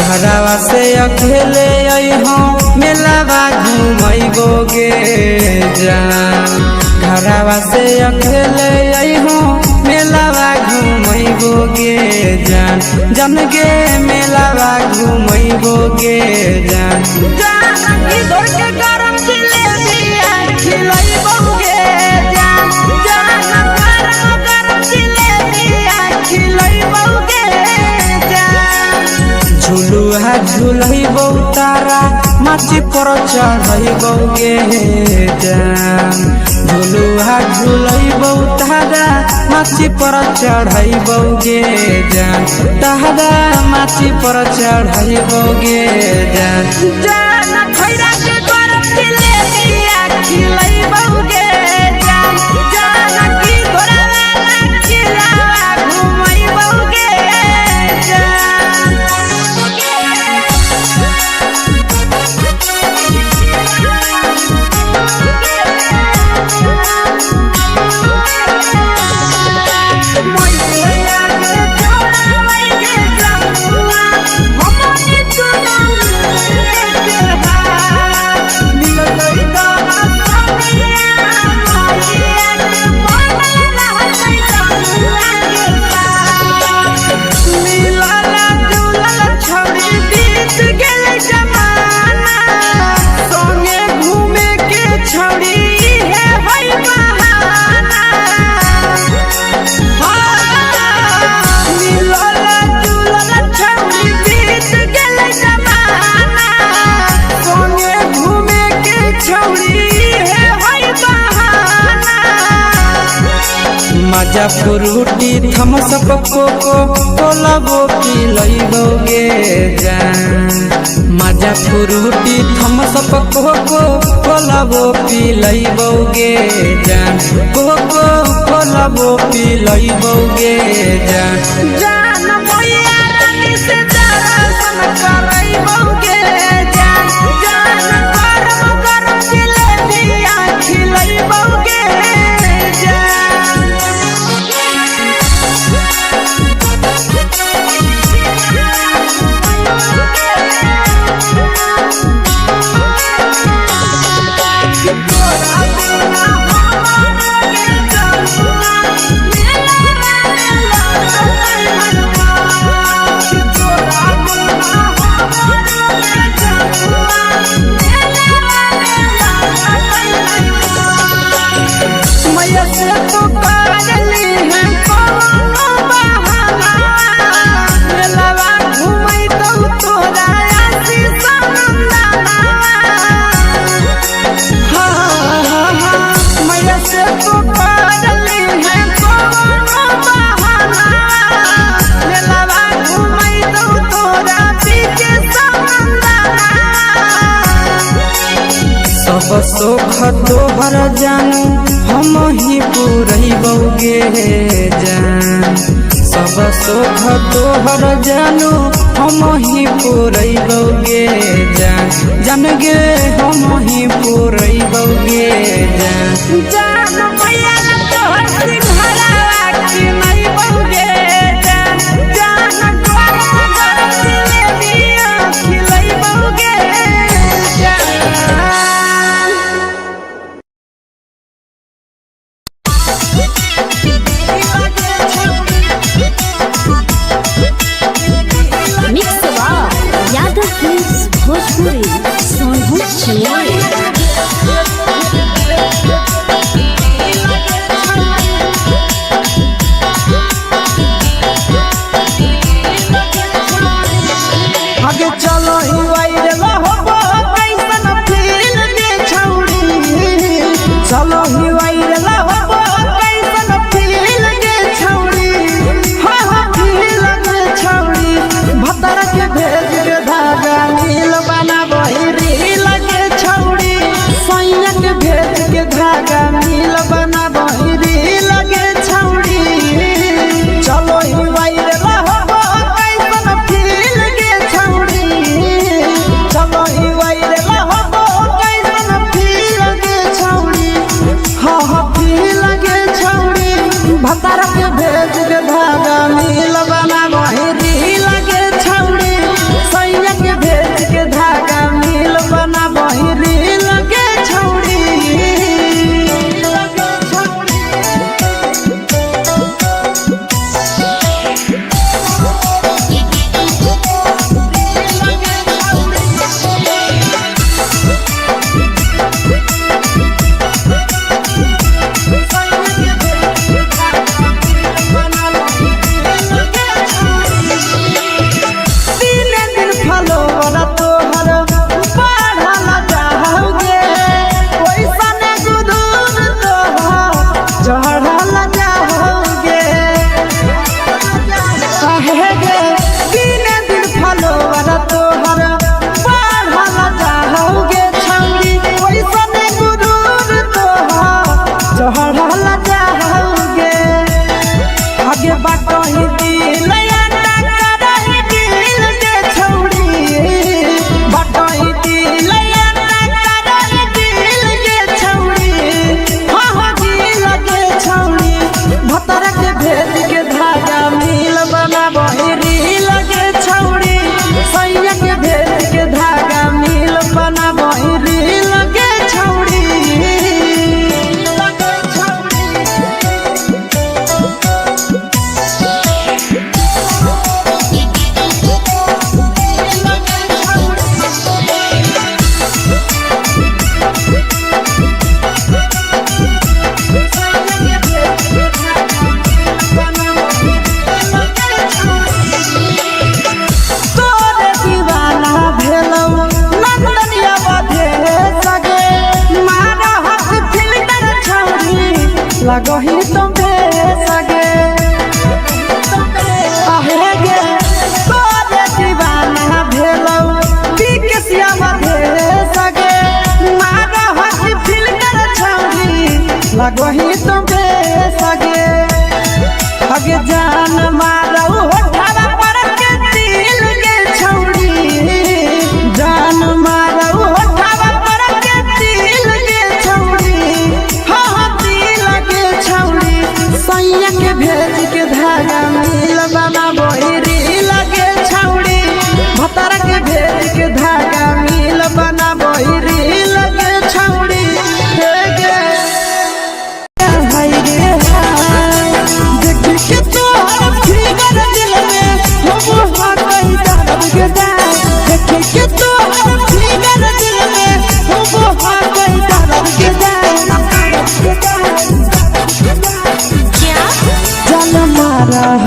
घरवा से अकेले अइहो मेलावा घूम घुमैबोगे जान घरवा से अकेले अइहो मेलावा घुमैबोगे जान जन गे मेलावा घुमैबोगे जान इधर के गरम जिलेबिया खिलैबोगे जान गरम जिलेबिया खिलैबोगे जान झुलुहा झुलैबो तारा माची पर चढ़ैबोगे जान झुलुहा झुलैबो तारा माची पर चढ़ैबोगे जान तारा माची पर चढ़ैबोगे जान खैरा के गरम जिलेबिया खिलैबोगे जान की घोड़ावाला खिलावा घुमैबोगे मजा फ्रूटी थमसप कोको कोलाबो पिलैबोगे जान मजा फ्रूटी थमसप कोको कोलाबो पिलैबोगे जान कोको कोलाबो पिलैबोगे जान मैया रानी से दर्शन करैबोगे जान गरम जिलेबिया खिलैबोगे सब सुख तोहर जानू हम ही पुरैबोगे जान सब सुख तोहर जानू हम ही पुरैबोगे जान जन गे हम ही पुरैबोगे जान मैया तोहर सिंघरावा खिलैबोगे जान गरम जिलेबिया खिलैबोगे भोजपुरी सोनू कहीं तो बेसगे अगे जान मारो होठवा पर के दिल के छौड़ी जान मारो होठवा पर के दिल के छौड़ी हाँ दिल के छौड़ी सैया के भेज के धागा मिल बना बोरी लगे छौड़ी भतार के भेज के धागा मिल बना बोरी लगे छौड़ी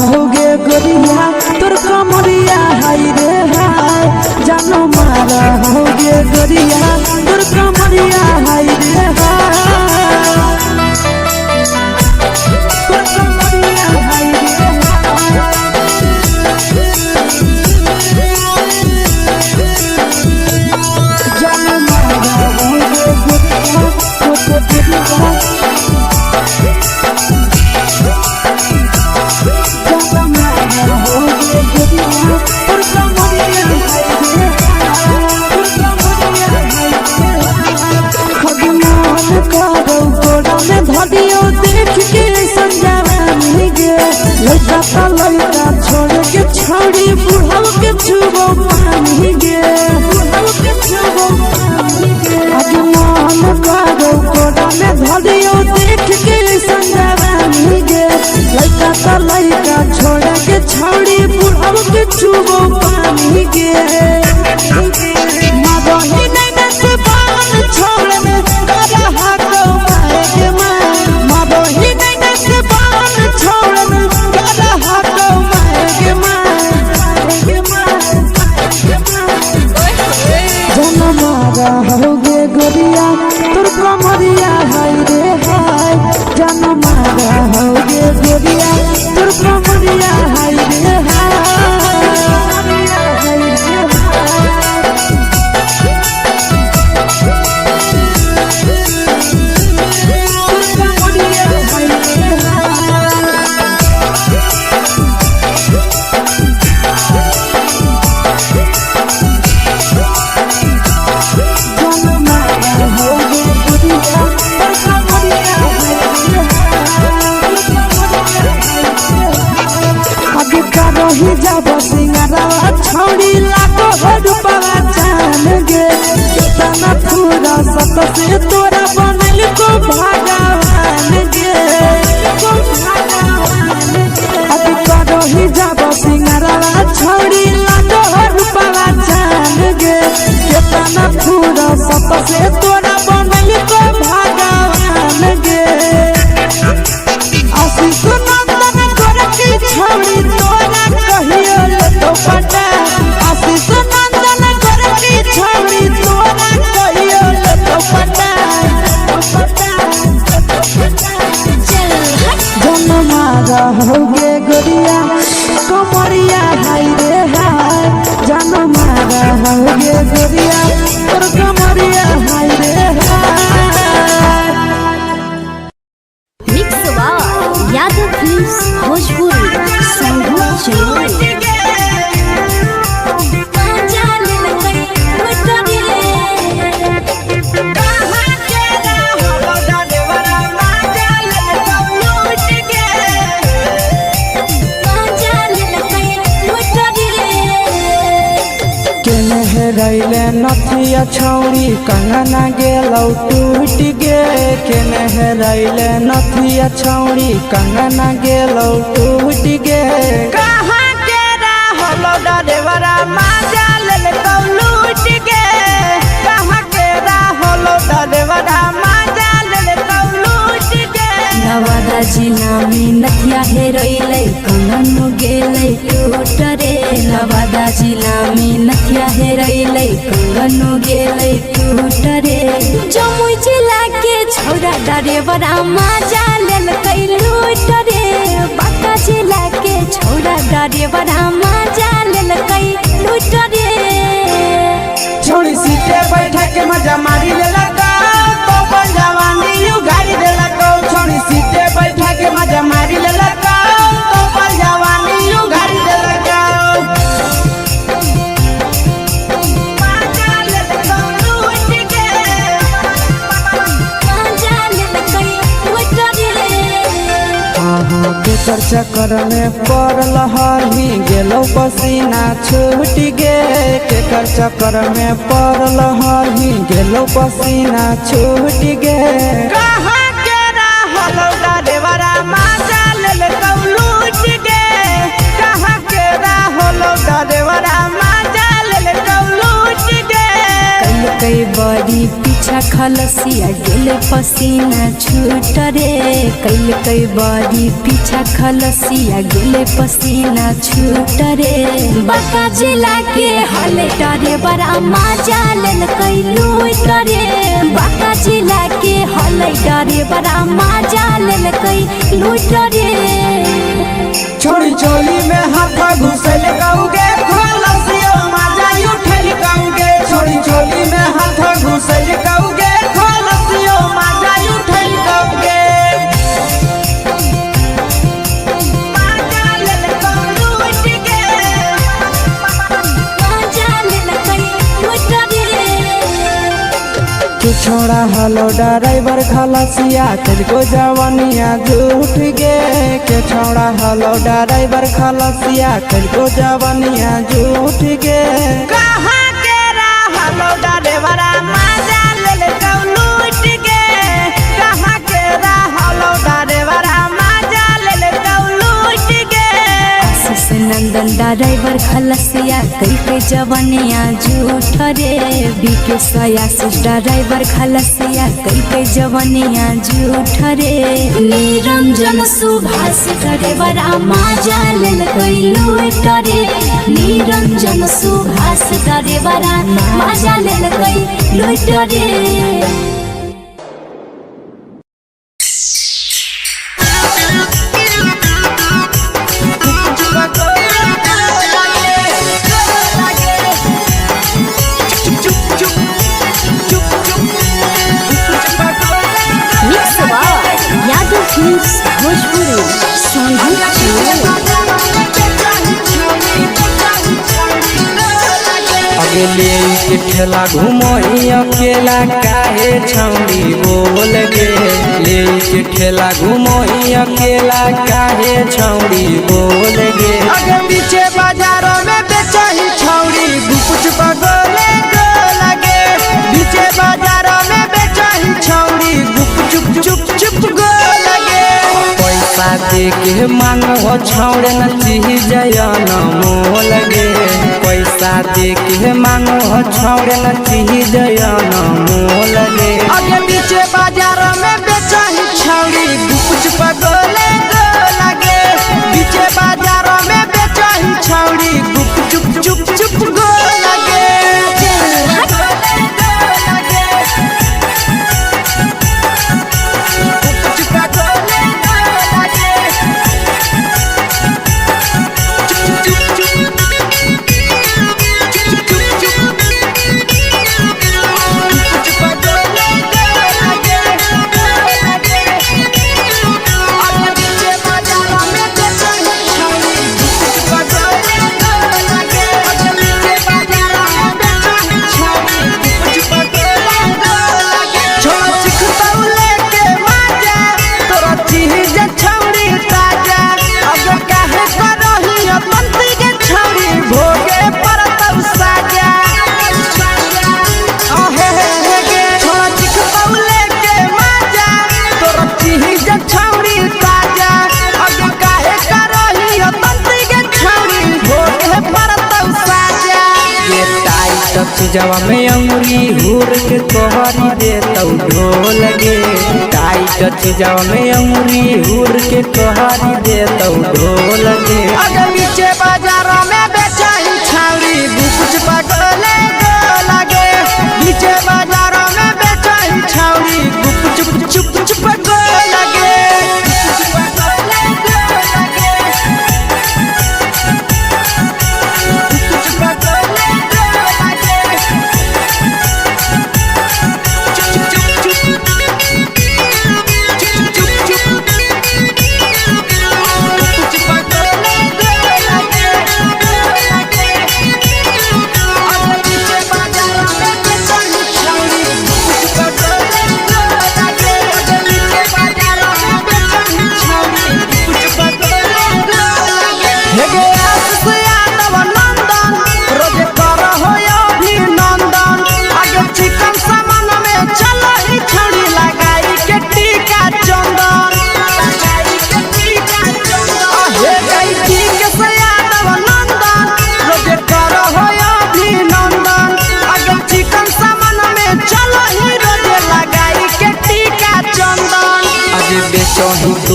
होगे गोरिया तोर कमरिया हाय रे हाय जानो मारा होगे गोरिया तोर कमरिया हाय रे हाय तोर कमरिया हाय रे जानो मारा होगे गोरिया तोर कमरिया लड़का छोड़ के छौड़ी बुढ़ाव के छुबो पानी गे आगे मन करो कोड़ा में धरियो देख के संजवानी गे लड़का छोड़ के छौड़ी बुढ़ाव के छुबो पानी गे मगही नहीं से बान छोड़ में करा हाथो माए के मां मगही नहीं से बान छोड़ में करा हाथो माए के मां जन मारा होगे गोरिया तोर कमरिया हाय रे हाय जन मारा होगे गोरिया तोर कमरिया हाय रे ही जब सिंगारा छौड़ी लाखो रुपया जान गे कितना पूरा सत से तोरा बनल को भगवान गे अभी करो ही जब सिंगारा छौड़ी लाखो रुपया जान गे कितना पूरा सत से तोरा बनल को भगवान गे आशीष नंदन करके छौड़ी तोरा कहियो तो पटा आशीष नंदन करके छौड़ी तोरा कहियो तो पटा जन मारा होगे गोरिया कमरिया हाय रे हाय जन मारा होगे गोरिया तोर कमरिया हाय रे हाय मिक्स यादव फिल्म्स भोजपुरी संगीत चैनल रैले नथिया छौड़ी कंगना गेलौ टूट गे केने रैले नथिया छौड़ी कंगना गेलौ टूट गे कहाँ के रहलो डरेवरा माजा ले तो लूट गे कहाँ के रहलो डरेवरा माजा ले तो लूट गे नवादा जिला में नथिया हेरैलै कंगन गेलै टूट रे नवादा जिला में नथिया हेरैलै कंगन गेलै टूट रे जमुई जिला के छौरा डरेवरा माजा लेलकै लूट रे बांका जिला के छौरा डरेवरा माजा लेलकै लूट रे छोड़ी सीटे बैठा के मजा मारी लेला तो जवानी यू गाड़ी देला को छोड़ी चक्कर में पड़ल हही गेलो पसीना छूट गे केकर चक्कर में पड़ल हही गेलो पसीना छूट गे कहाँ के रहलो डरेवरा माजा लेल कौलूट गे कहाँ के रहलो डरेवरा माजा लेल कौलूट गे कई बड़ी पीछा खलसिया गेले पसीना छूट रे कई बड़ी पीछा खलसिया गेले पसीना छूट रे बाका जिला के हले डरे बड़ा मजा लेल कई लूट रे बाका जिला के हले डरे बड़ा मजा लेल कई लूट रे छोड़ी चोली में हाथ घुसल गाऊगे खलसियो माजा उठल गाऊगे छोड़ी चोली में हाथ घुसल गाऊगे खलसियो माजा उठल गाऊगे माजा लेल कौलूट गे मजा लेल कई लूट रे तू छोड़ा हलो ड्राइवर खलसिया तुझको जवानिया झूठ गे के छोड़ा हलो ड्राइवर खलसिया तुझको जवानिया झूठ गे कहाँ के रहलो डरेवरा माजा लेल कौलूट गे कहाँ के रहलो डरेवरा माजा लेल कौलूट गे आशीष नंदन ड्राइवर खलसिया कई जवनिया झूठ रे बीके आशीष ड्राइवर खलसिया कई जवनिया झूठ रे निरंजन सुभाष ड्राइवर मजा लेल कई लूट रे निरंजन सुभाष ड्राइवर मजा लेल कई लूट रे यादव फिल्म्स भोजपुरी अगले के ठेला घुमोई अकेला काहे छौड़ी बोल गे ले के ठेला घुमोई अकेला काहे छौड़ी बोल गे आगे पीछे बाजारों में बेचही छौड़ी गुपुच पगोले गो लगे पीछे बाजारों में बेचही छौड़ी गुप चुप चुप चुप गो लगे पैसा दे के मांगो छौड़े न चीज न मोल गे पैसा दे के मांगो छौड़े न चीज न मोल गे आगे पीछे बाजारों में बेचही छौड़ी गुपुच पगोले गो लगे पीछे बाजारों में बेचही छौड़ी गुप चुप चुप चुप गो लगे जवा में अंगुरी हुर के कोहरी दे तौ ढोल गे टाइट जवा में अंगुरी हुर के कोहरी दे तौ ढोल गे आगे पीछे बाजारों में बेचही छौड़ी गुपुच पगोले गो लगे पीछे बाजारों में बेचही छौड़ी गुप चुप चुप चुप गो लगे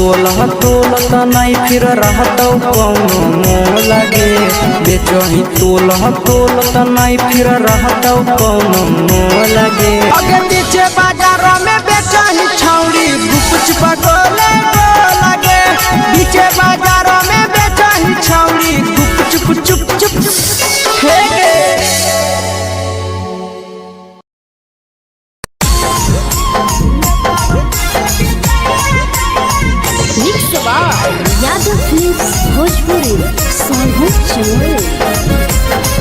तोलह तोलत नहीं फिर रहतौ कौनो मोह लगे बेचही तोलह तोलत नहीं फिर रहतौ कौनो मोह लगे आगे पीछे बाजारों में बेचही छौड़ी गुपचुप गोले गो लगे पीछे बाजारों में बेचही छौड़ी गुपचुप चुप चुप फेंके यादव फिल्म्स भोजपुरी सोनू चमोली।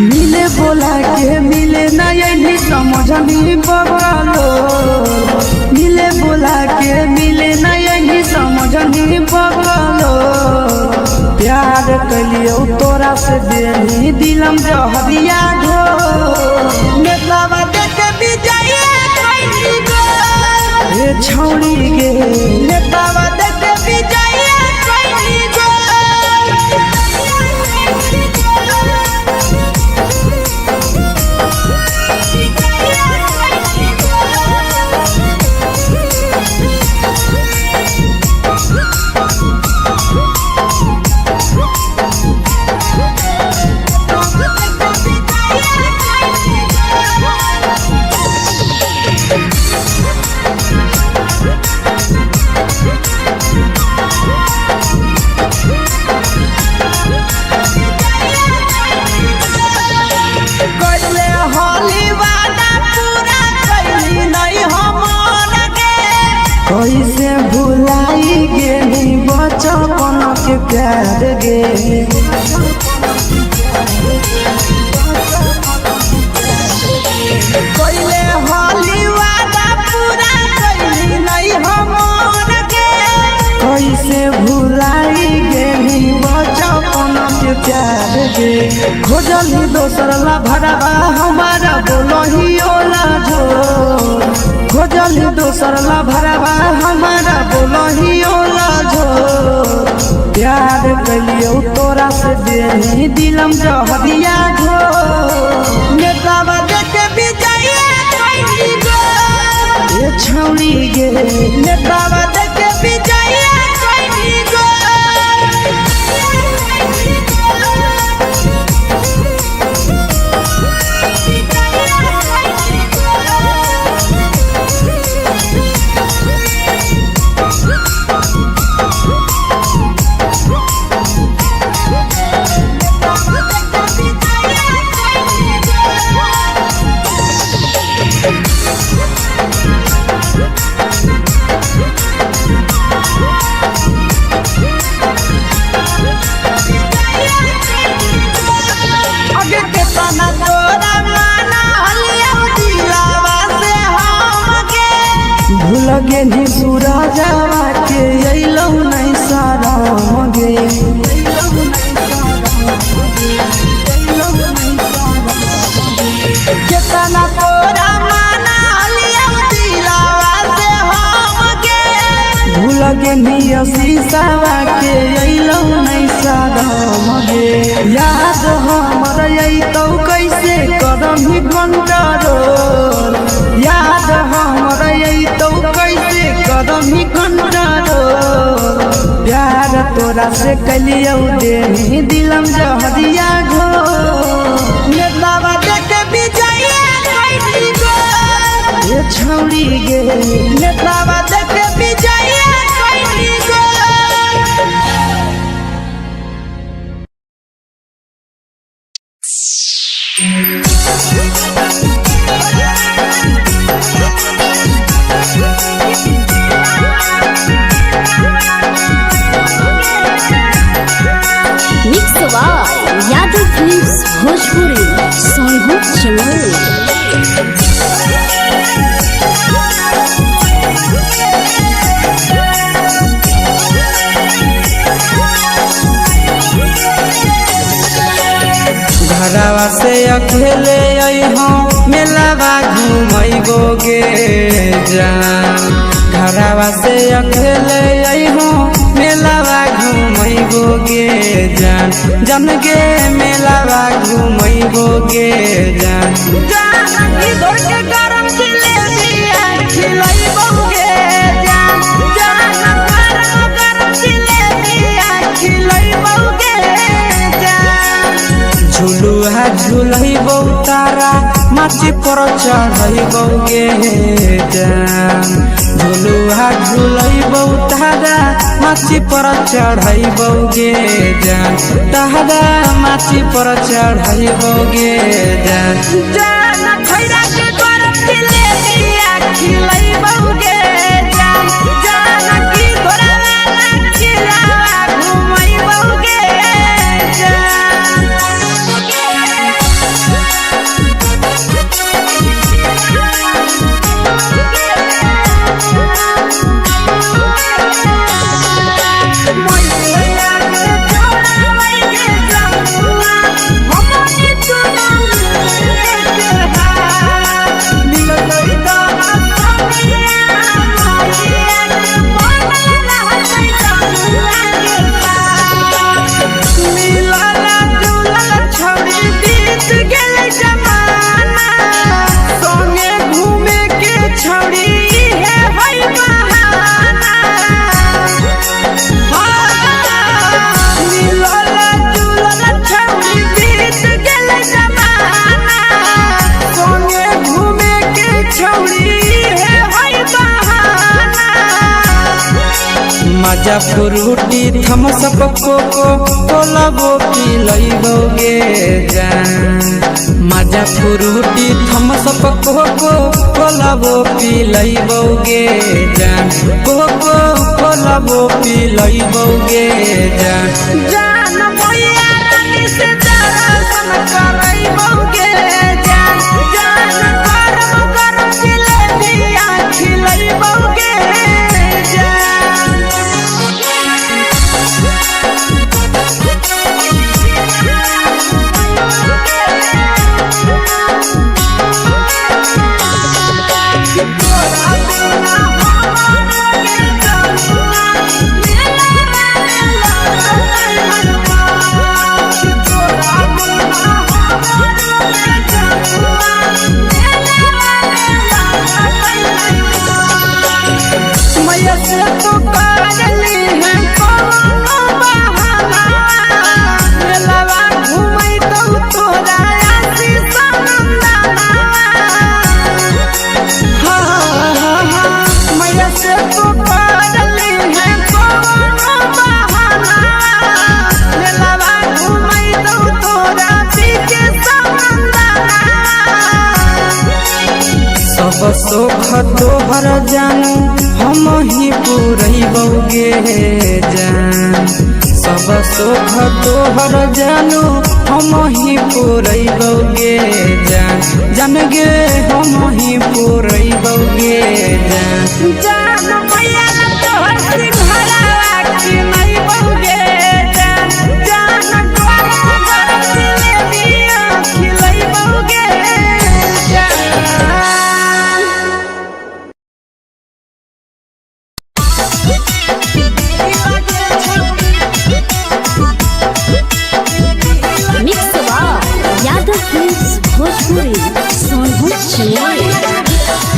मिले बोला के मिले नहीं समझनी बगलो मिले बोला के मिले नहीं समझनी बगलो प्यार कलियो तोरा से देनी दिलम जहरिया ढो नेतावा देख विजय कैली गो ए छौड़ी गे नेतावा देख विजय कैली गो कैसे भुलाई गेली बचपन के प्यार गे कोइले होली वादा पूरा कैली नहीं हमर के कैसे भुलाई गेली बचपन के प्यार गे खोजली दोसर ला भरवा हमारा बोलही ओला झोर खोजली दोसर ला भरवा हमारा बोलही ओला झोर प्यार कलियो तोरा से देनी दिलम जहरिया ढोर नेतावा देख विजय कैली गो ए छौड़ी गे नेतावा देख विजय कैली गो आगे के तना तोरा माना हलिया दिलावा से हमके भूल गेली सूरजवा के अइलौ नहीं सारा गे केतना तोरा माना हलिया दिलावा से हमके भूल गेली शीशावा के अइलौ नहीं सारा गे याद हमर अइतौ कैसे करमी कंट्रोल याद हमर अइतौ कैसे करमी कंट्रोल प्यार तोरा से कलियौ देनी दिलम जहरिया घो नेतावा देख विजय कैली गो ए छौड़ी गे नेतावा देख विजय कैली गो मिक्स यादव फिल्म्स भोजपुरी सोनू चमोली। घरवा से अकेले अइहो मेलावा घूमैबो गे जान घरवा से अकेले अइहो मेलावा घूमैबो गे जान जन गे मेलावा घूमैबो गे जान जानकी दौड़ के गरम जिलेबिया खिलैबो गे जान गरम जिलेबिया खिलैबो गे जान झुलुहा झुलैबो तारा माची पर चढ़ैबो गे जान झुलुहा झुलैबो तारा माची पर चढ़ैबो गे जान तारा माची पर चढ़ैबो गे जान जान खैरा के गरम जिलेबिया खिलैबो गे जान जानकी घोड़ावाला खिलावा घुमैबो गे मजा फ्रूटी थमसप कोको कोलाबो पिलैबो गे जान मजा फ्रूटी थमसप कोको कोलाबो पिलैबो गे जान कोको कोलाबो पिलैबो गे जान जान मैया रानी से दर्शन करैबो गे जान गरम गरम जिलेबिया खिलैबो गे मैया से तो करली है कोनो बहाना मेलावा घुमै तो तोरा आसी सनंदना मैया से तो करली है कोनो बहाना मेलावा घुमै तो तोरा पीके सनंदना सब सुख तोहर जानू हम ही पुरैबो गे जान सब सुख तोहर जानू हम ही पुरैबो गे जान जान गे हम ही पुरैबो गे जान जान मैया तोहर सिंघरावा खिलैबो गे जान गरम गरम जिलेबिया खिलैबो गे मिक्स यादव फिल्म्स भोजपुरी सोनू चिड़िया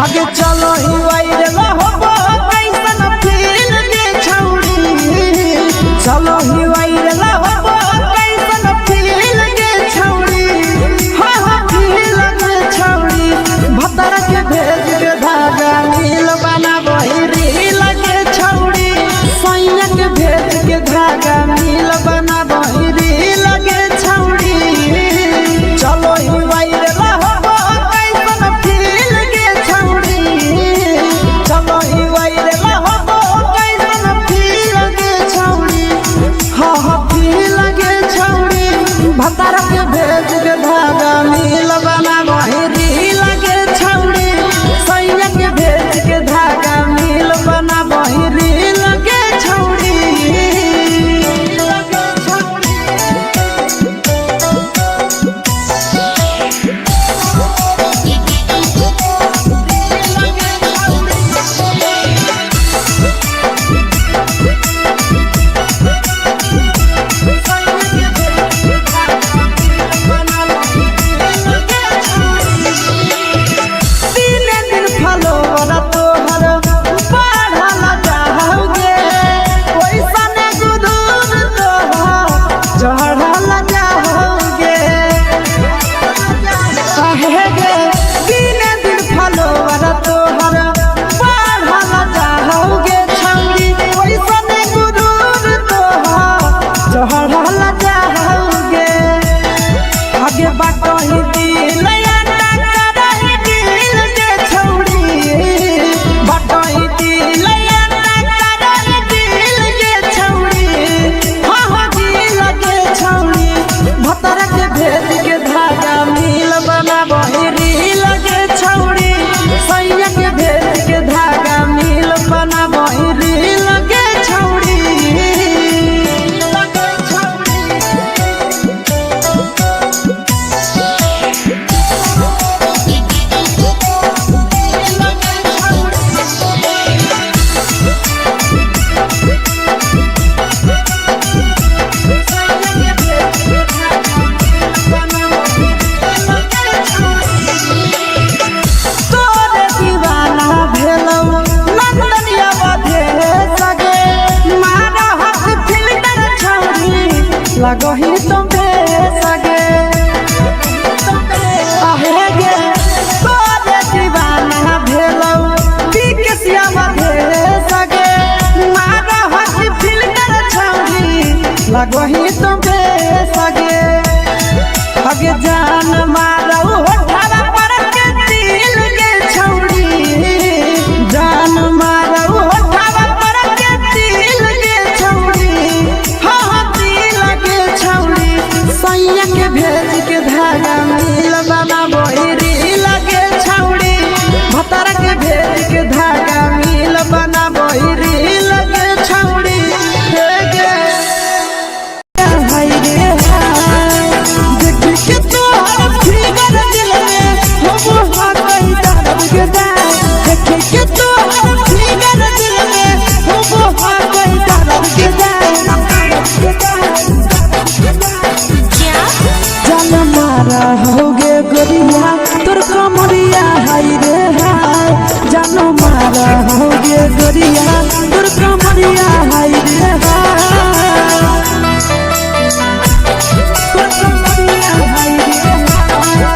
आगे चलो ही वायरल होबो कैसन फील के छौड़ी चलो ही वायरल होबो कैसन फील के छौड़ी फील के छौड़ी भतर के भेज के धागा नील बना बहिरी लगे छौड़ी लगही तुम सगे आहे गे तोरे दीवाना भेलौ बिकसिया मधे सगे मारा हसी फिल्टर छौरी लगही तुम सगे अगे जान मारौ होठवा पर के दिल के छौरी जान मारौ होठवा पर के दिल के छौरी हाँ दिल के छौरी सैया के भेज के धागा मिल बना बोरी लगे छौरी भतर के भेज के धागा मिल बना बोरी लगे छौरी हे गे हाय रे हाय देखी के तोहर फिगर दिल में हम हा कहीं दर्द के दाए देखी के तोहर फिगर दिल में हम हा कहीं दर्द के दाए जान मारा होगे गोरिया तोर कमरिया हाय रे हाय जान मारा होगे गोरिया तोर कमरिया हाय रे हाय तोर कमरिया हाय रे हाय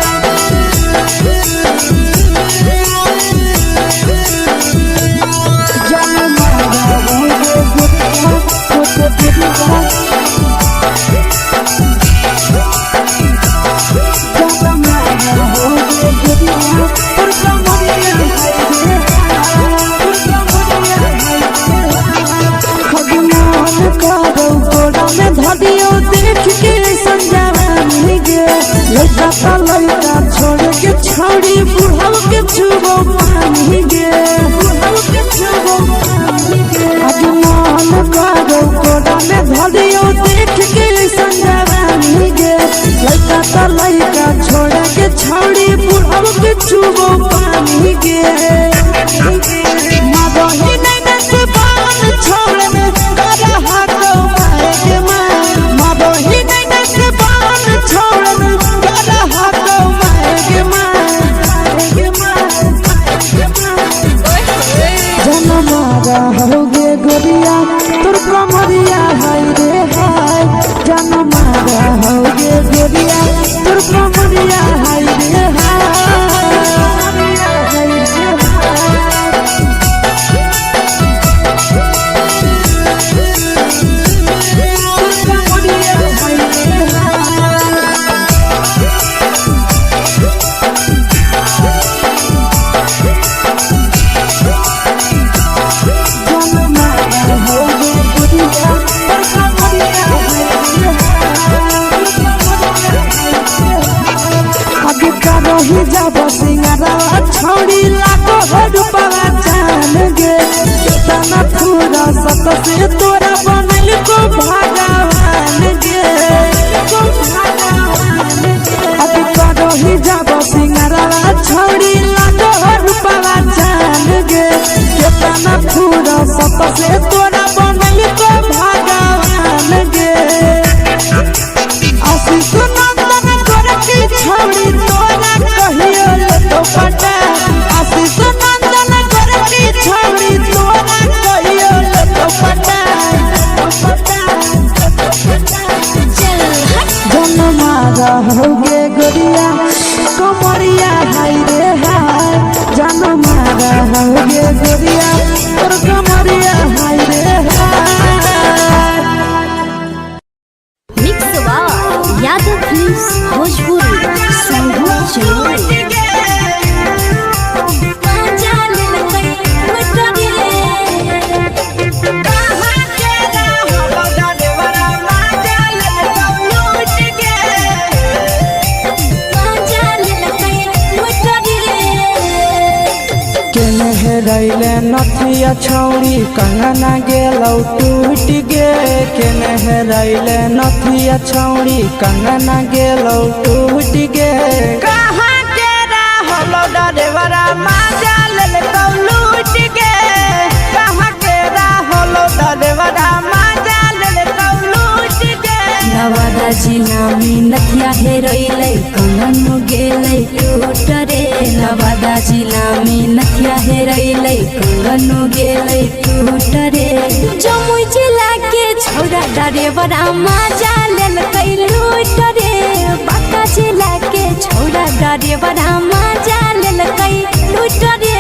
जान मारा होगे गोरिया तोर कमरिया लड़का छोड़ के छौड़ी बुढ़ाव के छुबो पानी गे आज मन करो कोड़ा में धरियो देख के संजवानी गे लड़का छोड़ के छौड़ी बुढ़ाव के छुबो पानी गे मगही नहीं से बान छोड़ में करा हाथो माए के मां मगही नहीं से बान छोड़ में करा हाथो माए के मां जन मारा होगे गोरिया तोर कमरिया हाय रे हाय जन मारा होगे गोरिया तोर कमरिया हाय रे ही जब सिंगारा छौड़ी लाखो रुपया जान गे तना पूरा सत से तोरा बनल को भगवान गे अब करो ही जब सिंगारा छौड़ी लाखो रुपया जान गे तना पूरा सत से तोरा बनल को भगवान गे आशीष नंदन करती छौड़ी तोरा कहियो तो पटा आशीष नंदन करती छौड़ी तोरा कहियो तो पटा जन मारा होगे गोरिया कमरिया हाय रे हाय जन मारा होगे गोरिया तोर कमरिया हाय रे हाय मिक्स वा यादव फिल्म्स भोजपुरी संगीत चलो रैले नथिया छौड़ी कंगना गेलौ टूट गे केने रैले नथिया छौड़ी कंगना गेलौ टूट गे कहाँ के रहलो डरेवरा माजा लेलकौ लूट गे कहाँ के रहलो डरेवरा माजा लेलकौ लूट गे नवादा जिला में नथिया हेरैलै कंगन गेलै टूट रे नवादा जिला में नथिया हेरैलै कंगन गेलै टूट रे जमुई जिला के छौड़ा डरेवरा माजा लेलकौ डरे बड़ा मजा लेलकै लूट रे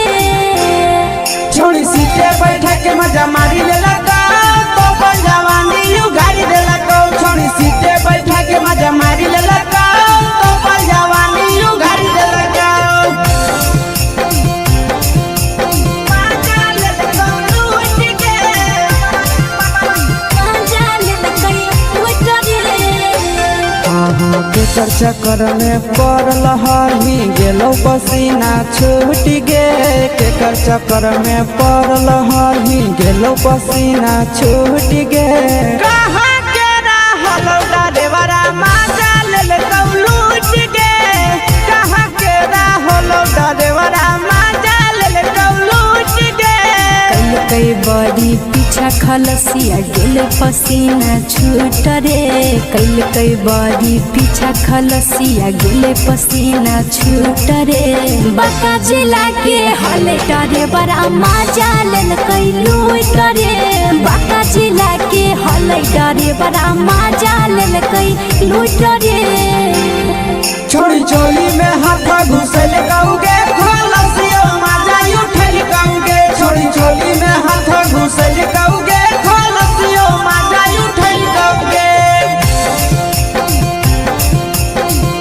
छोड़ी सीटे बैठा के मजा मारी लेलका तो अपन जवानी यू गाड़ी देलका छोड़ी सीटे बैठा के मजा मारी लेलका तो अपन जवानी यू गाड़ी देलका मजा लेलकै लूट के मजा लेलकै लूट रे केकर चक्कर में पड़ल हही गेलो पसीना छूट गे केकर चक्कर में पड़ल हही गेलो पसीना छूट गे कहाँ के रहलो डरेवरा मजा लेलका लूट गे कहाँ के रहलो डरेवरा मजा लेलका लूट गे कई बड़ी पीछा खलसिया गेल पसीना छूट रे कई बड़ी पीछा खलसिया गेल पसीना छूट रे बाका जिला के हले डरे बड़ा मजा लेलकै लूट रे बाका जिला के हले डरे बड़ा मजा लेलकै लूट रे छोड़ी चोली में हाथ घुसल गाऊगे खलसियो मजा उठल गाऊगे छोड़ी चोली में हाथ घुसल गाऊगे खलसियो मजा उठल गाऊगे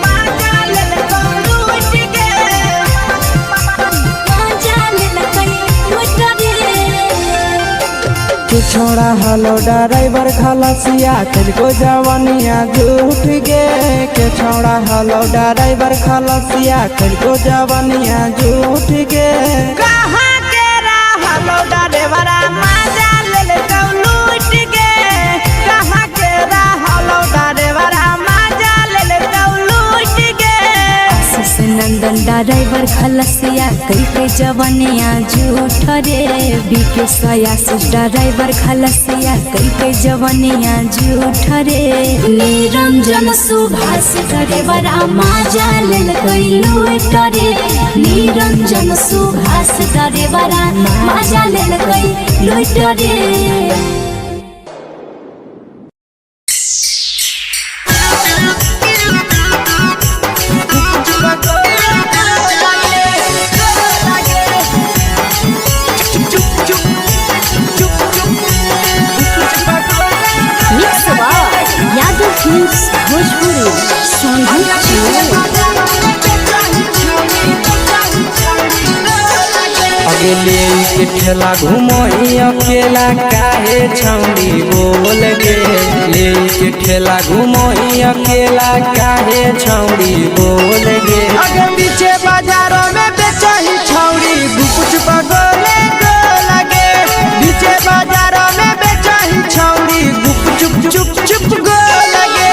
मजा लेलका लूट के मजा लेलकै लूट रे तू छोड़ा हलो ड्राइवर खलसिया तुझको जवानिया झूठ गे के छोड़ा हलो ड्राइवर खलसिया तुझको जवानिया झूठ गे कहाँ के रहलो डरेवरा मजा लेलका लूट के कहाँ के रहलो डरेवरा मजा लेलका लूट के आशीष नंदन ड्राइवर खलसिया कई जवनिया झूठ रे बीके आशीष ड्राइवर खलसिया कई जवनिया झूठ रे निरंजन सुभाष ड्राइवर मजा लेलकै लूट रे निरंजन सुभाष ड्राइवर मजा लेलकै लूट रे यादव फिल्म्स भोजपुरी अगले के ठेला घुमोई अकेला काहे छौड़ी बोल गे ले के ठेला घुमोई अकेला काहे छौड़ी बोल गे आगे पीछे बाजारों में बेचही छौड़ी गुपुच पगोले गो लगे पीछे बाजारों में बेचही छौड़ी गुप चुप चुप गो लगे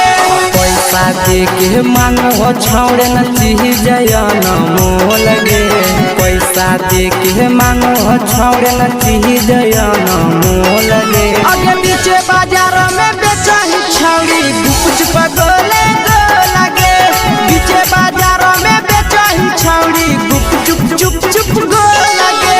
पैसा दे के मांग हो छौड़े न चीज जयन मोल गे पैसा दे के मांग हो छौड़े न चीज जयन मोल गे आगे पीछे बाजारों में बेचही छौड़ी गुपुच पगोले गो लगे पीछे बाजारों में बेचही छौड़ी गुप चुप गो लगे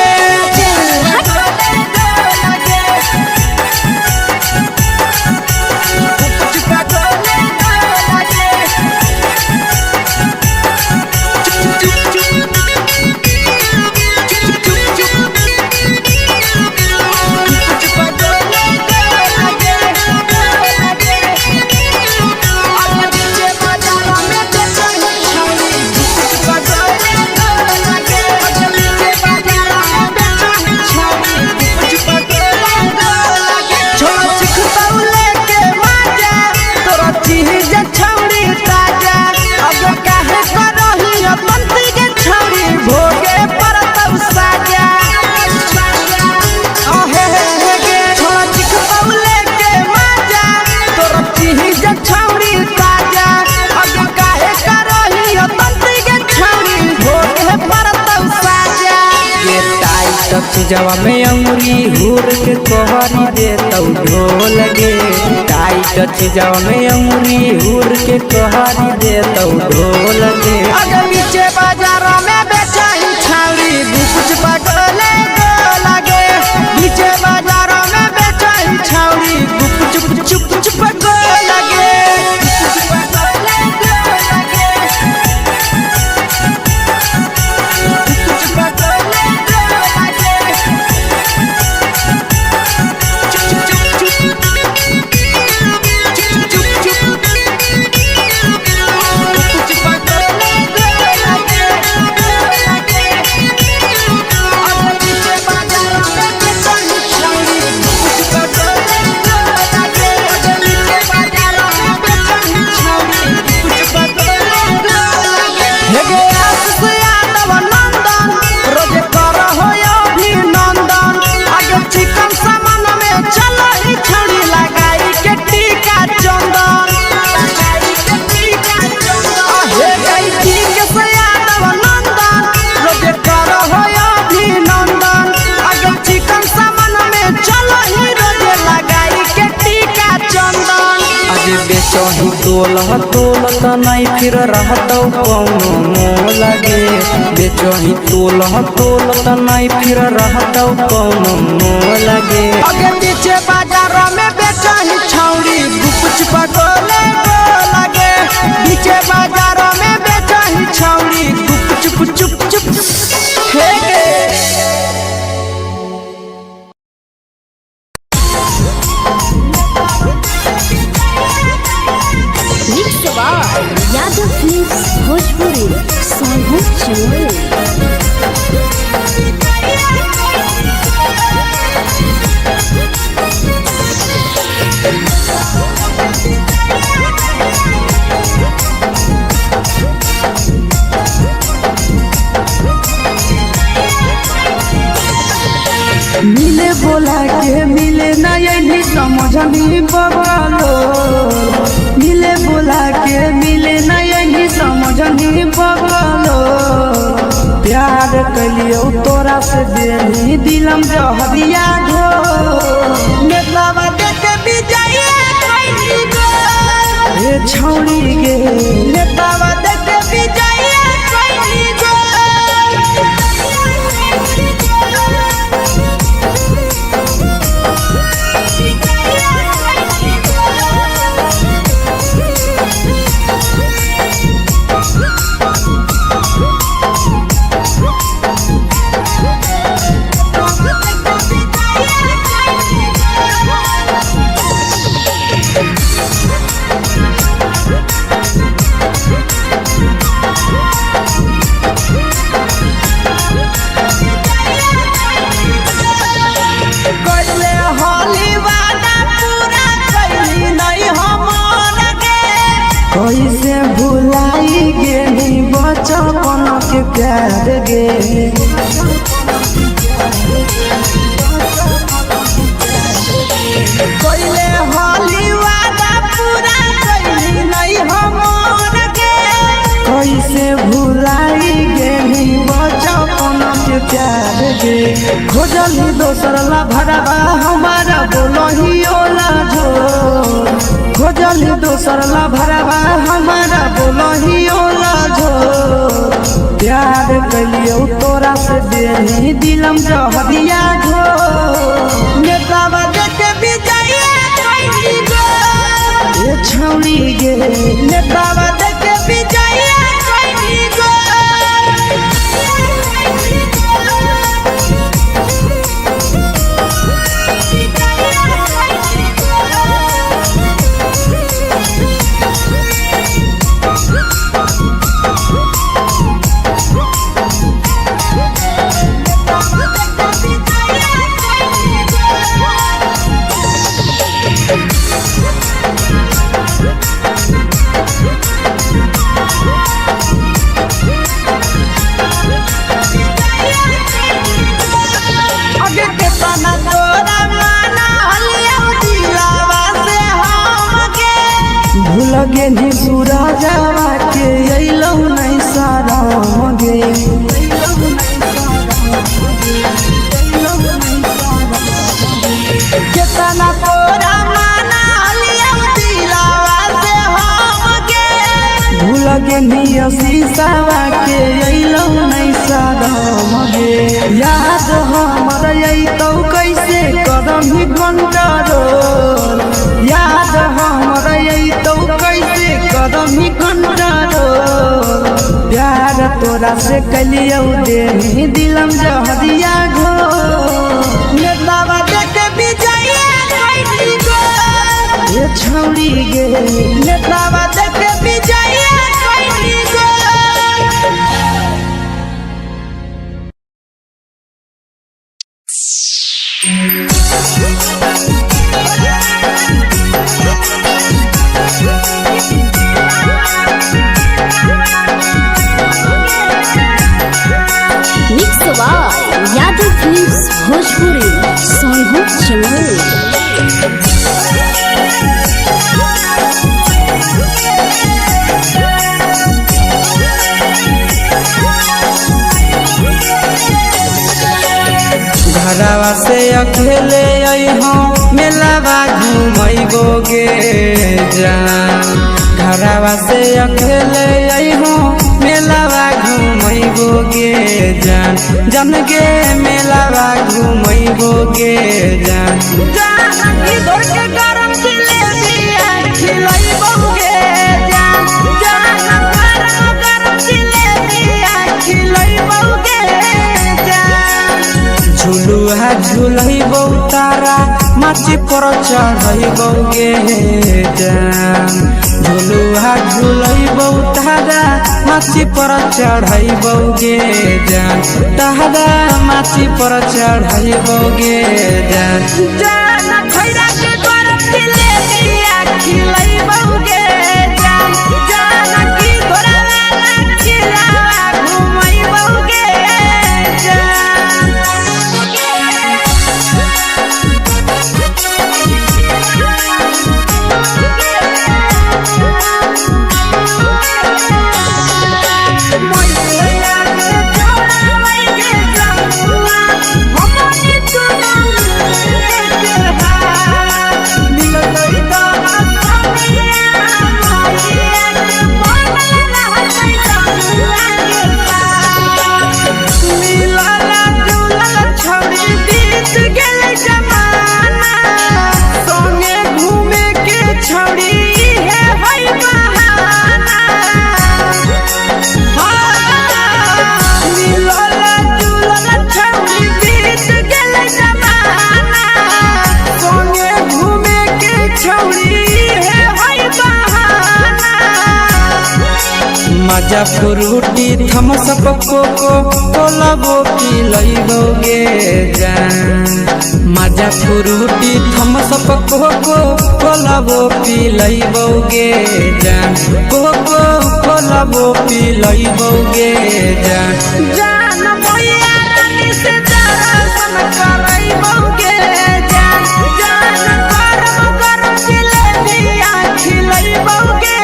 जवा में अंगुरी हुर के कोहरी दे तौ ढोल गे टाइट जवा में अंगुरी हुर के कोहरी दे तौ ढोल गे आगे पीछे बाजारों में बेचही छौड़ी गुपुच पगोले गो लगे पीछे बाजारों में बेचही छौड़ी गुप चुप गो लगे बेचही तोलत नहीं फिर रहतौ कौनो मोह लगे बेचही तोलत नहीं फिर रहतौ कौनो मोह लगे आगे पीछे बाजारों में बेचही छौड़ी गुपचुप गोले लगे पीछे बाजारों में बेचही छौड़ी गुपचुप चुप चुप फेंके यादव फिल्म्स भोजपुरी सोनू चमोली। मिले बोला के मिले नहीं समझनी बगलो मिले बोला के मिले नहीं समझनी बगलो प्यार कलियो तोरा से देनी दिलम जहरिया घो नेतलावा देखे बिजाइए कैली गो ए छौड़ी गे नेतलावा देखे बिजाइए कैली गो कैसे भुलाई गेली बचपन के प्यार गे कोइले होली वादा पूरा कैली नहीं हमर गे कैसे भुलाई गेली बचपन के प्यार गे खोजली दोसर ला भरवा हमारा बोलही ओला झोर खोजली दोसर ला भरवा हमारा बोलही ओला झोर प्यार कलियो तोरा से देनी दिलम जहरिया घो नेतलावा देखे बिजाइए कैली गो ए छौड़ी गे नेतलावा देखे बिजाइए कैली गो आगे के तना तोरा माना हलिया दिलावा से हम गे भूल गेली सूरजवा के अइलौ नहीं साराम गे केतना तोरा माना हलिया दिलावा से हम गे भूल गेली शीशावा के अइलौ नहीं साराम गे याद हमर अइतौ कैसे करही कंट्रोल याद हमर अइतौ कैसे करही कंट्रोल प्यार तोरा से कलियौ देनी दिलम जहरिया घो नेतलावा देखे बिजाइए कैली गो ए छौड़ी गे नेतलावा देखे बिजाइए कैली गो mix by Yadav films Bhojpuri Sonu Chamoli. घरवा से अकेले अइहो मेलावा घुमैबो गे जान घरवा से अकेले अइहो मेलावा घूमैबो गे जान जन गे मेलावा घूमैबो गे जान जानकी धर के गरम जिलेबिया खिलैबो गे जान गरम जिलेबिया खिलैबो गे जान झुलुहा झुलैबो तारा माची पर चढ़ैबो गे जान झुलुहा झुलैबो तारा माची पर चढ़ैबो गे जान तारा माची पर चढ़ैबो गे जान जान खैरा के गरम जिलेबिया खिलैबो गे जान जानकी घोड़ावाला खिलावा घुमैबो गे मजा फ्रूटी थमसप कोको कोलाबो पिलैबो गे जान मजा फ्रूटी थमसप कोको कोलाबो पिलैबो गे जान कोको कोलाबो पिलैबो गे जान जान भैया रानी से दर्शन करैबो गे जान गरम गरम जिलेबिया खिलैबो गे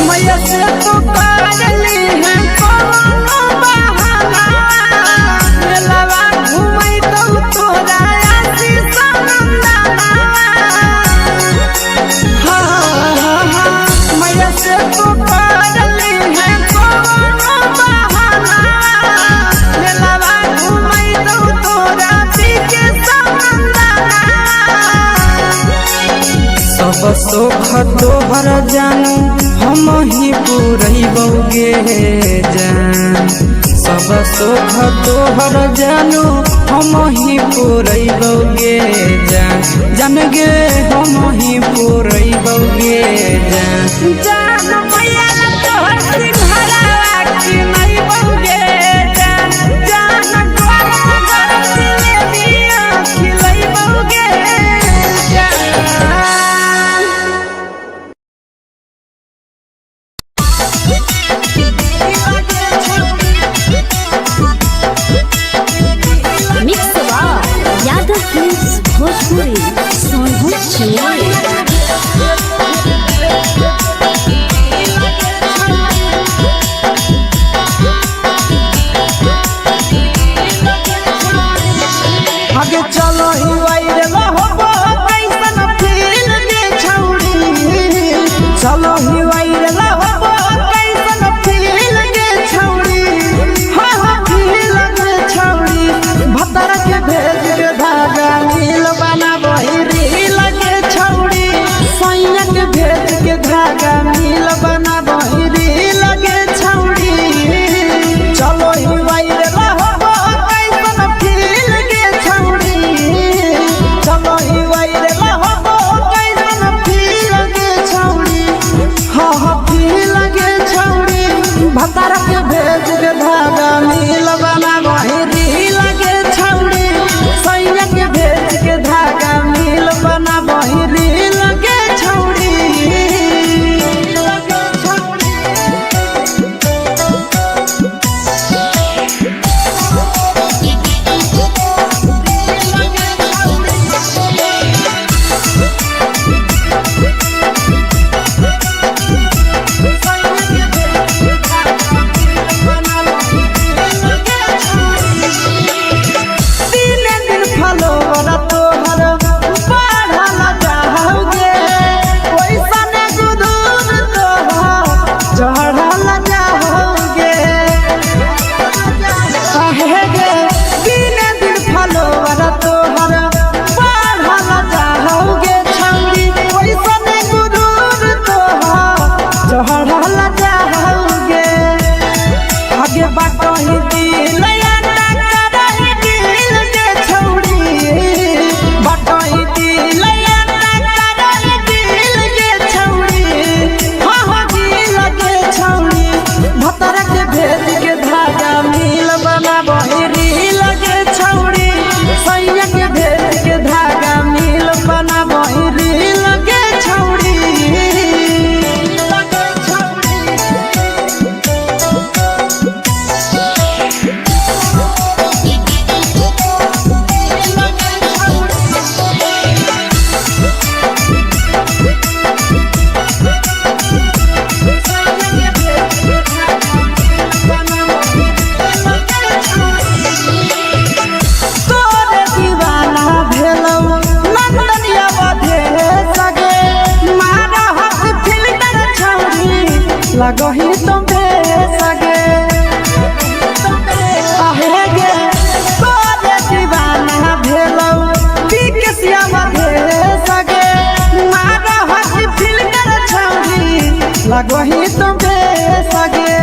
मैया से तो करली है कोनो बहाना मेलावा घुमै तो तोरा आसी सनंदना मैया से तो करली है कोनो बहाना मेलावा घुमै तो तोरा पीके सनंदना सब सुख तोहर जानू हम ही पुरैबो गे जान सब सुख तोहर जानू हम ही पुरैबो गे जान जान गे हम ही पुरैबो गे जान जान भैया तोहर सिंघरावा खिलैबो गे जान गरम गरम जिलेबिया खिलैबो गे मिक्स यादव फिल्म्स भोजपुरी सोनू चिया लगो ही तुम सगे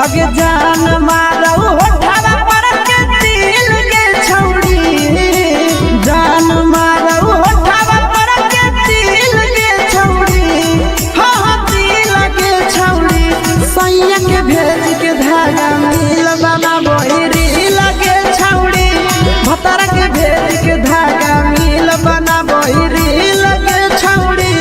अगे जान मारो होठवा पर के दिल के छौड़ी जान मारो होठवा पर के दिल के छौड़ी हाँ दिल के छौड़ी सैया के भेज के धागा मिल बाबा बोहरी लगे छौड़ी भतार के भेज के धागा मिल बना बोहरी लगे छौड़ी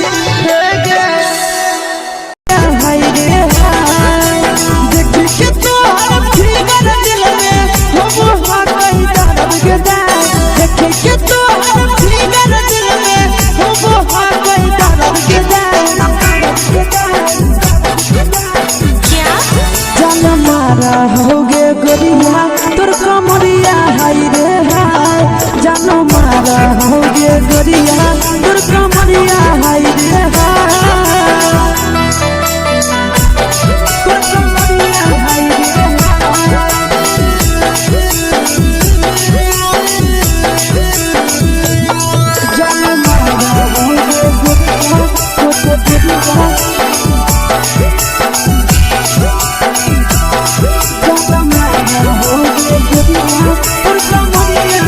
होगे गोरिया तोर कमरिया हाय रे हाय जानो मारा होगे गोरिया तोर कमरिया हाय रे हाय तोर कमरिया हाय रे जानो मारा होगे गोरिया तोर कमरिया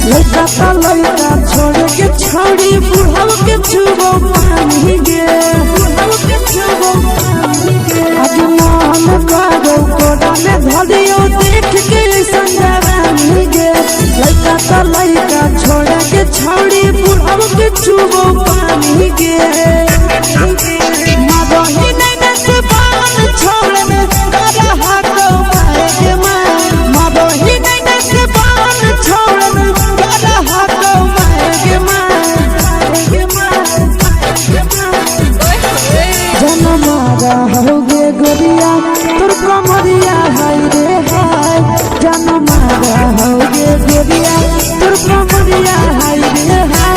लड़का छोड़ के छौड़ी बुढ़ाव के छुबो पानी गे आज मन करो कोड़ा में धरियो देख के संजवानी गे लड़का छोड़ के छौड़ी बुढ़ाव के छुबो पानी गे मदही नहीं से बान छोड़ में रहा तो मारे के मां मदही नहीं से बान छोड़ में रहा तो मारे के मां जन्म होगे गोरिया तोर कमरिया हाय रे हाय जन्म होगे गोरिया तोर कमरिया हाय रे हाय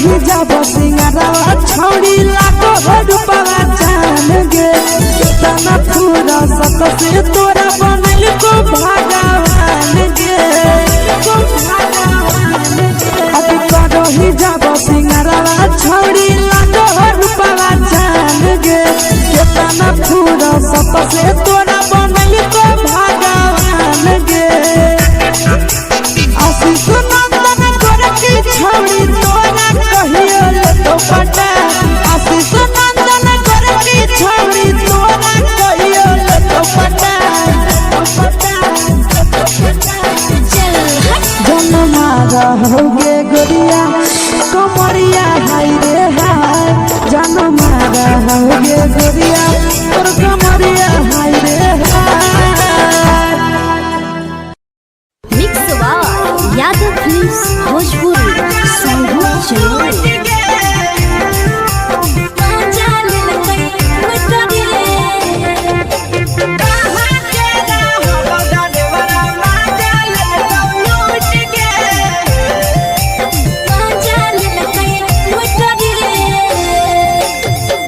ही जब सिंगारा छौड़ी लाखो रुपया जान गे तना पूरा सत से तोरा बनल को भगवान गे अभी करो ही जब सिंगारा छौड़ी लाखो रुपया जान गे तना पूरा सत से तोरा बनल को भगवान गे आशीष नंदन गोरखी छौड़ी तोरा कहियो ले तो पटा आशीष नंदन गोरखी छौड़ी तोरा कहियो ले तो पटा जन्म होगे गोरिया कमरिया हाय रे हाय जन्म होगे गोरिया तोर कमरिया हाय रे हाय मिक्स यादव फिल्म्स भोजपुरी संगीत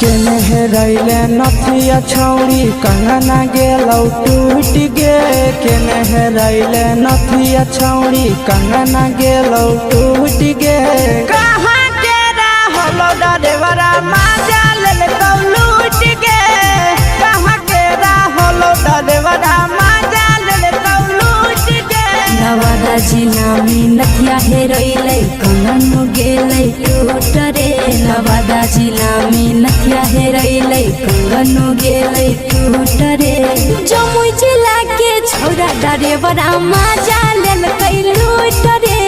चलो रैले नथिया छौड़ी कंगना गेलौ टूट गे केने रैले नथिया छौड़ी कंगना गेलौ टूट गे कहाँ के रहलो डरेवरा माजा ले तो लूट गे कहाँ के रहलो डरेवरा माजा ले तो लूट गे नवादा जिला में नथिया हेरैलै कंगन गेलै टूट रे नवादा जिला में नथिया हेरैलै कंगन गेलै टूट रे जमुई जिला के छौरा डरेवरा माजा लेलकै लूट रे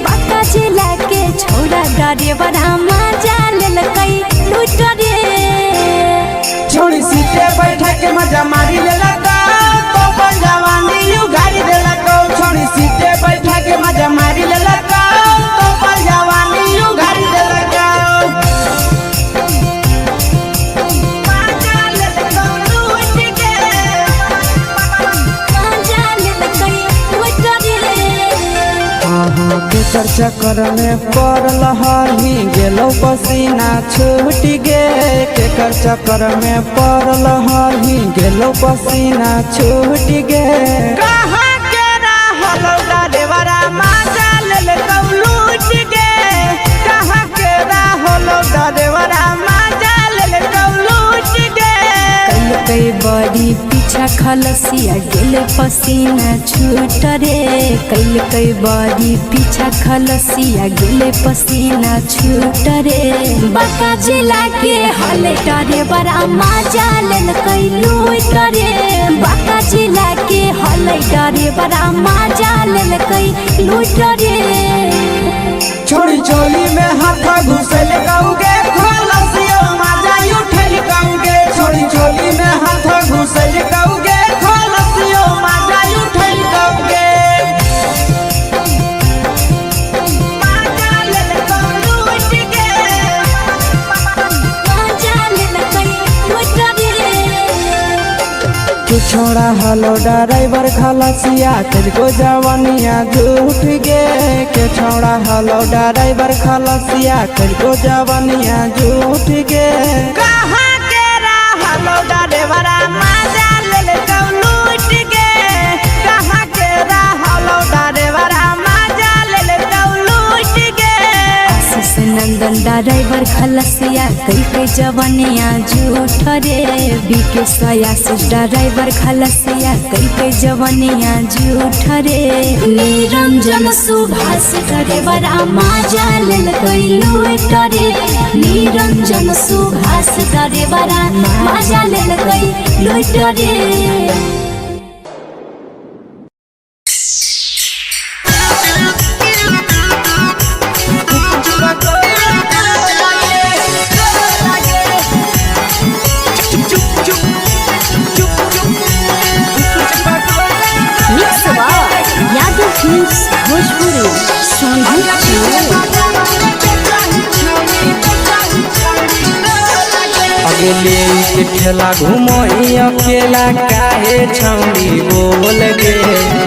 बांका जिला के छौरा डरेवरा माजा लेलकै लूट रे छोड़ी सीटे बैठा के मजा मारी लेला तो जवानी यू गाड़ी देला केकर चक्कर में पड़ल हही गेलो पसीना छूट गे केकर चक्कर में पड़ल हही गेलो पसीना छूट गे कहाँ के रहलो डरेवरा माजा ले लूट गे कहाँ के रहलो डरेवरा माजा ले लूट गे कई बड़ी पीछा खलसिया गेले पसीना छूट रे कई बड़ी पीछा खलसिया गेले पसीना छूट रे बाका जिला के हले डरे बड़ा मजा लेल कई लूट रे बाका जिला के हले डरे बड़ा मजा लेल कई लूट रे छोड़ी चोली में हाथ घुसल गाऊगे खलसिया माजा उठल गाऊगे छोड़ी चोली में हाथ घुसल गाऊगे खलसिया माजा उठल गाऊगे माजा ले लूट गे मजा लेल कई लूट रे तू छोड़ा हलो ड्राइवर खलसिया तुझको जवानिया झूठ गे के छोड़ा हलो ड्राइवर खलसिया तुझको जवानिया झूठ गे कहाँ के रहलो डरेवरा माजा ले लूट गे कहाँ के रहलो डरेवरा माजा ले लूट गे आशीष नंदन ड्राइवर खलसिया कई जवनिया झूठ रे बीके आशीष ड्राइवर खलसिया कई जवनिया झूठ रे निरंजन सुभाष ड्राइवर मजा लेल कई लूट रे निरंजन सुभाष ड्राइवर मजा लेल कई लूट रे यादव फिल्म्स भोजपुरी अगले के ठेला घूमो अकेला काहे छौड़ी बोल गे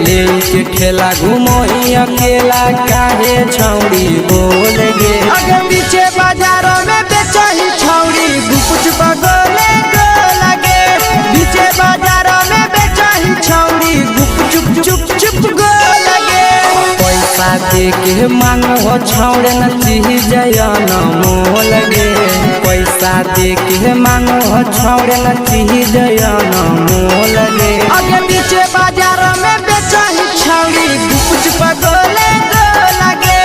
ले के ठेला घूमो अकेला काहे छौड़ी बोल गे अगे पीछे बाजारों में बेचही छौड़ी गुपुच बगले गो लगे पीछे बाजारों में बेचही छौड़ी गुप चुप चुप चुप गो लगे पैसा दे के मांगो छौड़े न चीज न मोल गे पैसा दे के मांगो छौड़े न चीज न मोल गे अगे पीछे बाजारों में बेचही छौड़ी गुपुच बगले गो लगे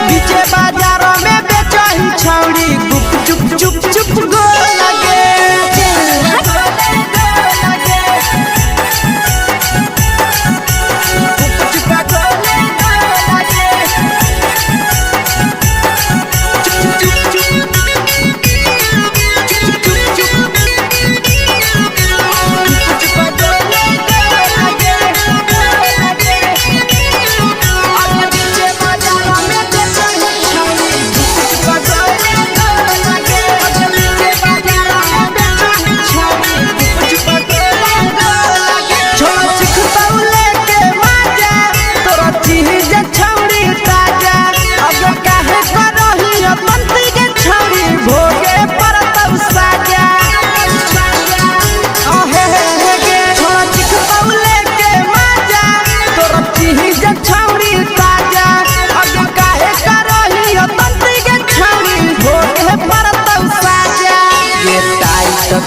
पीछे बाजारों में बेचही छौड़ी गुप चुप चुप चुप गो लगे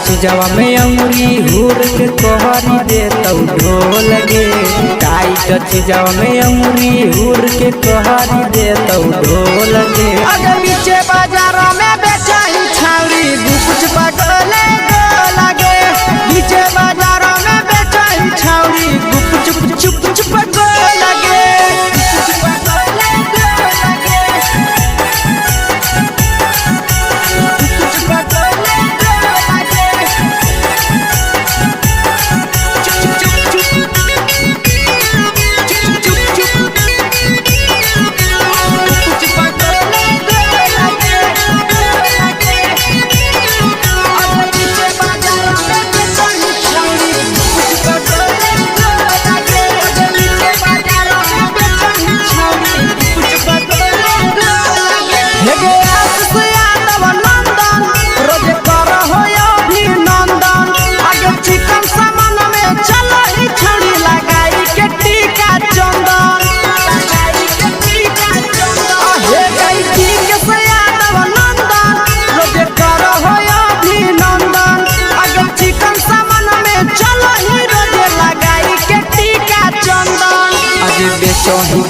चीजवा में अंगुरी हुर के कोहरी दे तौ ढोल गे टाइट चीजवा में अंगुरी हुर के कोहरी दे तौ ढोल गे अगे पीछे बाजारों में बेचही छौड़ी गुपुच बगले गो लगे पीछे बाजारों में बेचही छौड़ी गुप चुप चुप चुप गो लगे बेचही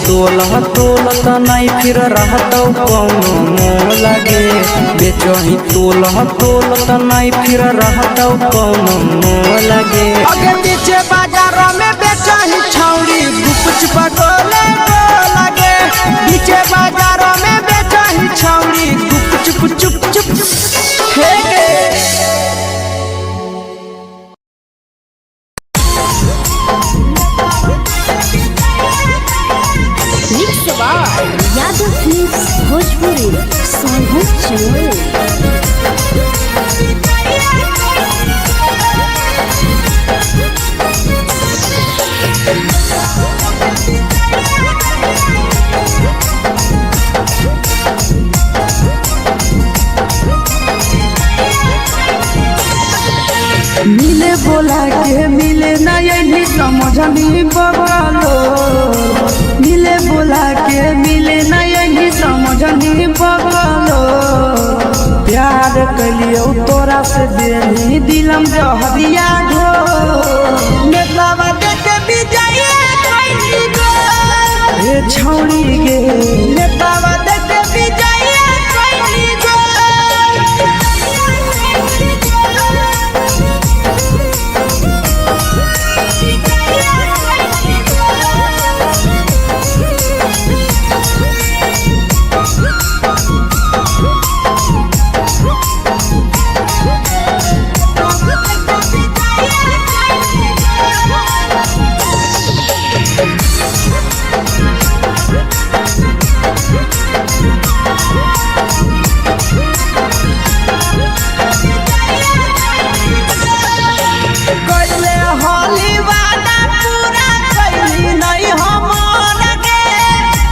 तोलत नहीं फिर रहतौ कौनो मोह लगे बेचही तोलत नहीं फिर रहतौ कौनो मोह लगे आगे पीछे बाजारों में बेचही छौड़ी गुपचुप गोले गो लगे पीछे बाजारों में बेचही छौड़ी गुपचुप चुप चुप हे गे यादव फिल्म्स भोजपुरी सोनू चोर मिले बोला के मिले नहीं समझनी बगलो मिले बोला के मिले नहीं समझनी बगलो प्यार कलियो तोरा से देनी दिलम जहरिया ढो नेतावा देख विजय कैली गो ए छौड़ी गे नेतावा देख विजय कैली गो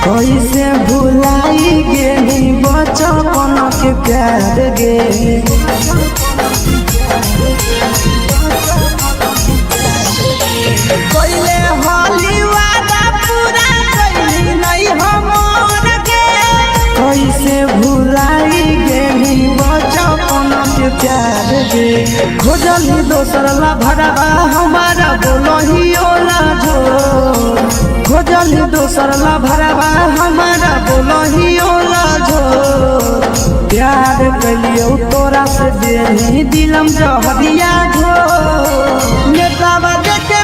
कैसे भुलाई गेली बचपन के प्यार गे कोइले होली वादा पूरा कैली नहीं हमर के कैसे भुलाई गेली बचपन के प्यार गे खोजली दोसर ला भरवा हमारा बोलही ओला झो खोजली दोसर ला भरवा हमारा बोलही ओला झो प्यार कलियो तोरा से देनी दिलम जहरिया झो नेतावा देखे